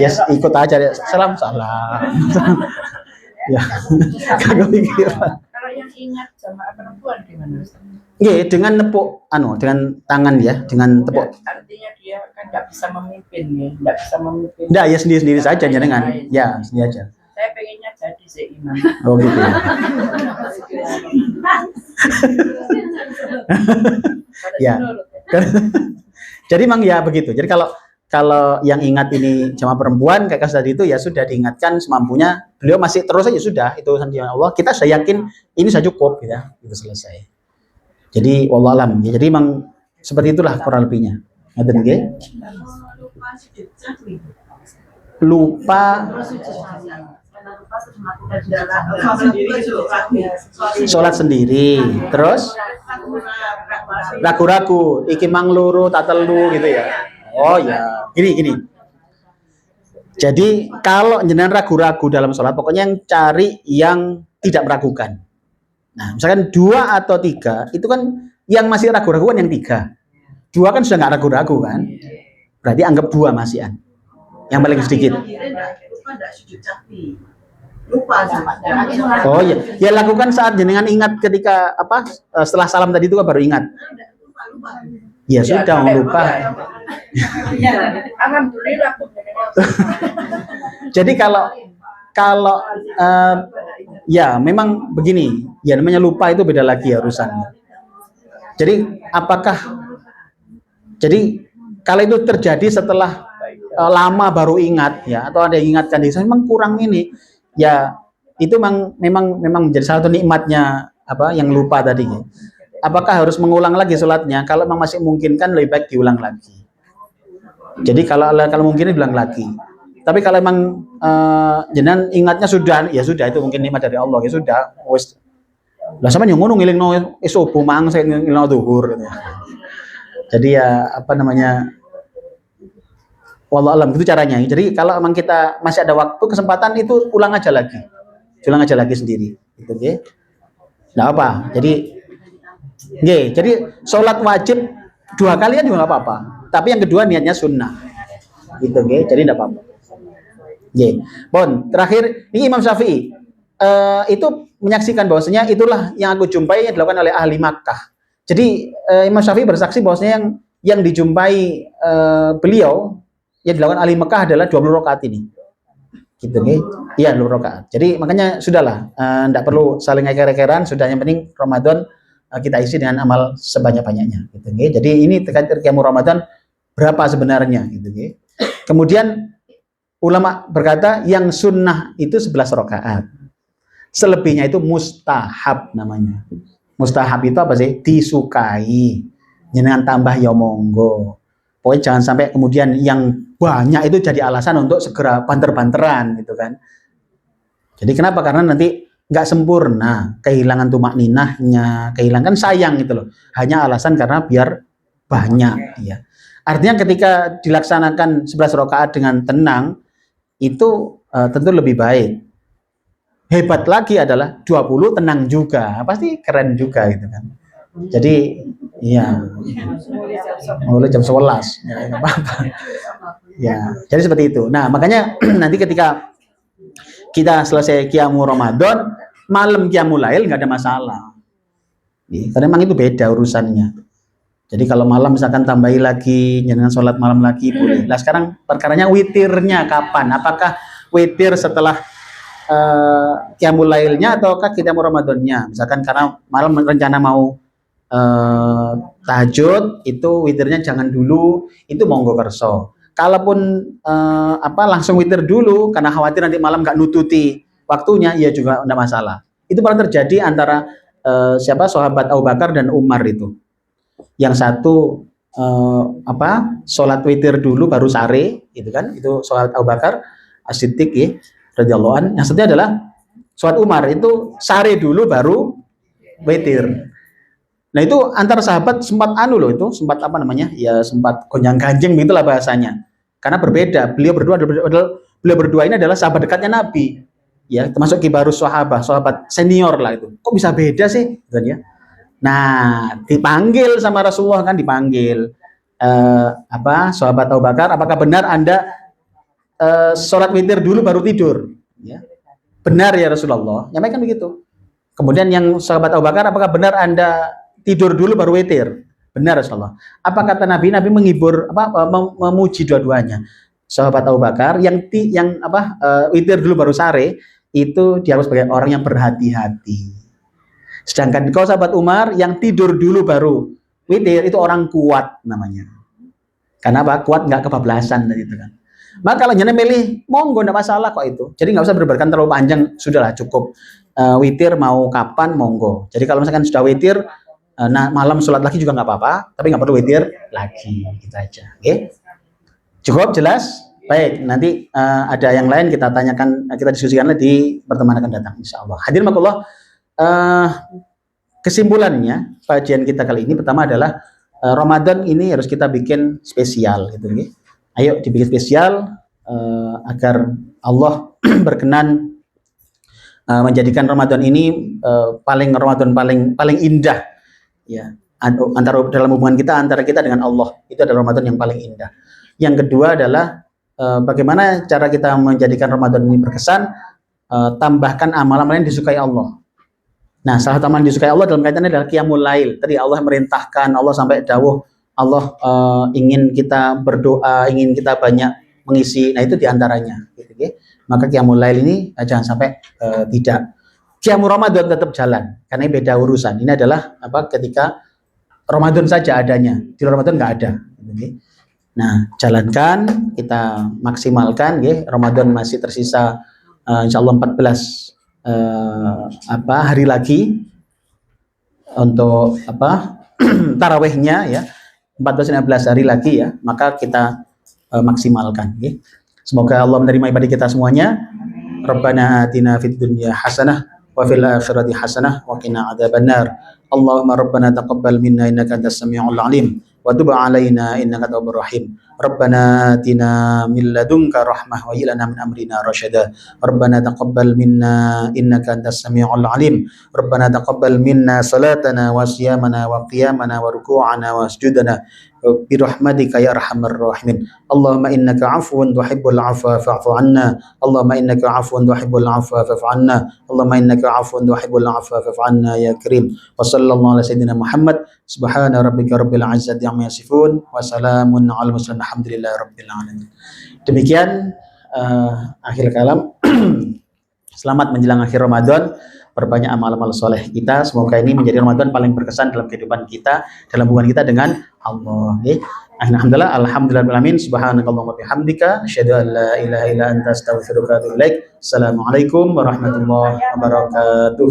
Ya ikut aja deh. Salam. Ya, kagak mikir. Kalau yang ingat sama perempuan gimana? Nggih, dengan nepuk dengan tangan ya, dengan tepuk. Artinya dia kan nggak bisa memimpin ya, nggak bisa memimpin. Nggak, ya sendiri-sendiri saja jangan. Ya, sendiri aja. Saya pengennya jadi seimam. Oh gitu. Ya. Jadi memang ya begitu. Jadi kalau yang ingat ini sama perempuan kayak kasus tadi itu ya sudah diingatkan semampunya. Beliau masih terus aja sudah itu sama Allah. Kita sudah yakin ini sudah cukup ya, itu selesai. Jadi wallahualam. Ya, jadi memang seperti itulah kurang lebihnya. Ngoten nggih? Lupa sholat sendiri, terus ragu-ragu, iki mang loro tatelu gitu ya. Oh ya, gini. Jadi kalau jenengan ragu-ragu dalam sholat, pokoknya yang cari yang tidak meragukan. Nah, misalkan 2 atau 3, itu kan yang masih ragu-raguan yang 3. 2 kan sudah nggak ragu-ragu kan? Berarti anggap 2 masihan. Yang paling sedikit. Oh iya, ya lakukan saat jenengan ingat ketika setelah salam tadi itu kan baru ingat. Ya sudah, lupa. Alhamdulillah. Jadi kalau ya memang begini, ya namanya lupa itu beda lagi ya urusannya. Jadi kalau itu terjadi setelah lama baru ingat ya, atau ada yang ingatkan diri, memang kurang ini, ya itu memang menjadi salah satu nikmatnya yang lupa tadi. Ya. Apakah harus mengulang lagi sholatnya? Kalau memang masih memungkinkan lebih baik diulang lagi. Jadi kalau mungkin diulang lagi. Tapi kalau memang jenengan ingatnya sudah, ya sudah itu mungkin nikmat dari Allah, ya sudah. Wis. Lah sampeyan yo ngono ngilingno subuh mang saya ngilingno zuhur gitu. Jadi ya wallah alam itu caranya. Jadi kalau memang kita masih ada waktu kesempatan itu ulang aja lagi sendiri. Gitu nggih. Enggak apa. Jadi sholat wajib 2 kali kan juga nggak apa-apa. Tapi yang kedua niatnya sunnah. Gitu nggih. Jadi enggak apa-apa. Nggih. Bon, terakhir ini Imam Syafi'i itu menyaksikan bahwasanya itulah yang aku jumpai yang dilakukan oleh ahli Makkah. Jadi Imam Syafi'i bersaksi bahwasanya yang dijumpai beliau yang dilakukan ahli Mekah adalah 20 rakaat ini. Gitu nih. Iya, 20 rakaat. Jadi makanya sudahlah, enggak perlu saling eker-ekeran, sudah yang penting Ramadan kita isi dengan amal sebanyak-banyaknya gitu nih. Jadi ini terkait qiyamul Ramadan berapa sebenarnya gitu nih. Kemudian ulama berkata yang sunnah itu 11 rakaat. Selebihnya itu mustahab namanya. Mustahab itu apa sih? Disukai. Jenengan tambah ya monggo. Pokoknya jangan sampai kemudian yang banyak itu jadi alasan untuk segera banter-banteran gitu kan. Jadi kenapa? Karena nanti nggak sempurna, kehilangan tumak ninahnya, kehilangan sayang gitu loh. Hanya alasan karena biar banyak ya. Artinya ketika dilaksanakan 11 rakaat dengan tenang itu tentu lebih baik. Hebat lagi adalah 20 tenang juga, pasti keren juga gitu kan. Jadi iya, mulai jam 11 ya, nggak apa-apa. Ya, jadi seperti itu. Nah makanya nanti ketika kita selesai qiyamul Ramadan, malam qiyamul lail nggak ada masalah. Karena memang itu beda urusannya. Jadi kalau malam misalkan tambahi lagi, jangan sholat malam lagi boleh. Nah sekarang perkaranya witirnya kapan? Apakah witir setelah qiyamul lailnya ataukah qiyamul Ramadannya? Misalkan karena malam rencana mau tahajud, itu witirnya jangan dulu, itu monggo kerso. Kalaupun langsung witir dulu karena khawatir nanti malam nggak nututi waktunya, ya juga enggak masalah. Itu pernah terjadi antara sahabat Abu Bakar dan Umar itu. Yang satu sholat witir dulu baru sare, gitu kan? Itu sholat Abu Bakar As-Siddiq ya, radhiyallahu anhu. Yang satunya adalah Sholat Umar itu sare dulu baru witir. Nah itu antar sahabat sempat loh, itu sempat apa namanya, ya sempat gonjang-ganjing begitulah bahasanya, karena berbeda. Beliau berdua ini adalah sahabat dekatnya Nabi, ya termasuk kibarus sahabat senior lah itu. Kok bisa beda sih, gitu ya? Nah dipanggil sama Rasulullah kan, dipanggil sahabat Abu Bakar, apakah benar Anda sholat witir dulu baru tidur? Ya. Benar ya Rasulullah, nyampaikan begitu. Kemudian yang sahabat Abu Bakar, apakah benar Anda tidur dulu baru witir? Benar Rasulullah. Apa kata Nabi? Nabi menghibur, memuji dua-duanya. Sahabat Abu Bakar yang witir dulu baru sare, itu dianggap sebagai orang yang berhati-hati. Sedangkan kau sahabat Umar yang tidur dulu baru witir, itu orang kuat namanya. Karena apa? Kuat nggak kebablasan tadi itu kan. Maka kalau jangan milih, monggo nggak masalah kok itu. Jadi nggak usah berdebatkan terlalu panjang, sudahlah cukup. Witir mau kapan monggo. Jadi kalau misalkan sudah witir, malam sholat lagi juga nggak apa-apa, tapi nggak perlu witir lagi, gitu aja. Oke? Cukup jelas? Baik, nanti ada yang lain kita tanyakan, kita diskusikan lagi di pertemuan akan datang, insya Allah. Hadirin makullah, kesimpulannya kajian kita kali ini pertama adalah Ramadan ini harus kita bikin spesial, gitu. Okay? Ayo dibikin spesial agar Allah berkenan menjadikan Ramadan ini Ramadan paling indah, ya, antara dalam hubungan antara kita dengan Allah. Itu adalah Ramadan yang paling indah. Yang kedua adalah bagaimana cara kita menjadikan Ramadan ini berkesan, tambahkan amalan-amalan yang disukai Allah. Nah, salah satu amalan yang disukai Allah dalam kaitannya adalah qiyamul lail. Tadi Allah merintahkan, Allah sampai dawuh, Allah ingin kita berdoa, ingin kita banyak mengisi. Nah, itu diantaranya, gitu, okay? Maka qiyamul lail ini jangan sampai tidak. Qiyamul Ramadan tetap jalan, karena ini beda urusan. Ini adalah ketika Ramadan saja adanya, di Ramadan nggak ada. Okay? Nah, jalankan, kita maksimalkan, ya. Ramadan masih tersisa insya Allah 14 hari lagi untuk tarawihnya, ya. 14-15 hari lagi, ya. Maka kita maksimalkan, ya. Semoga Allah menerima ibadah kita semuanya. Rabbana atina fid dunya hasanah wa fil akhirati hasanah wa qina adzabannar. Allahumma rabbana taqabbal minna innaka antas samiul alim wa tub alaina innaka tawwabur rahim. Rabbana atina min ladunka rahmah wa hab lana min amrina rasyada. Rabbana taqabbal minna innaka antas samiul alim. Rabbana taqabbal minna salatana wa siyamana wa qiyamana wa ruku'ana wa sujudana birahmatika ya arhamar rahimin. Allahumma innaka afuwun tuhibbul afwa fa'fu anna. Allahumma innaka afuwun tuhibbul afwa fa'fu anna. Allahumma innaka afuwun tuhibbul afwa fa'fu anna ya karim. Wa sallallahu ala sayyidina Muhammad. Subhana rabbika rabbil izzati amma yasifun wa salamun alal mursalin alhamdulillahi rabbil alamin. Demikian akhir kalam. Selamat menjelang akhir Ramadan. Perbanyak amal-amal soleh kita. Semoga ini menjadi Ramadan paling berkesan dalam kehidupan kita, dalam hubungan kita dengan Allah. Okay? Alhamdulillahirrahmanirrahim. Subhanakallahumma bihamdika asyhadu an la ilaha illa anta astaghfiruka wa atubu ilaik. Assalamualaikum warahmatullahi wabarakatuh.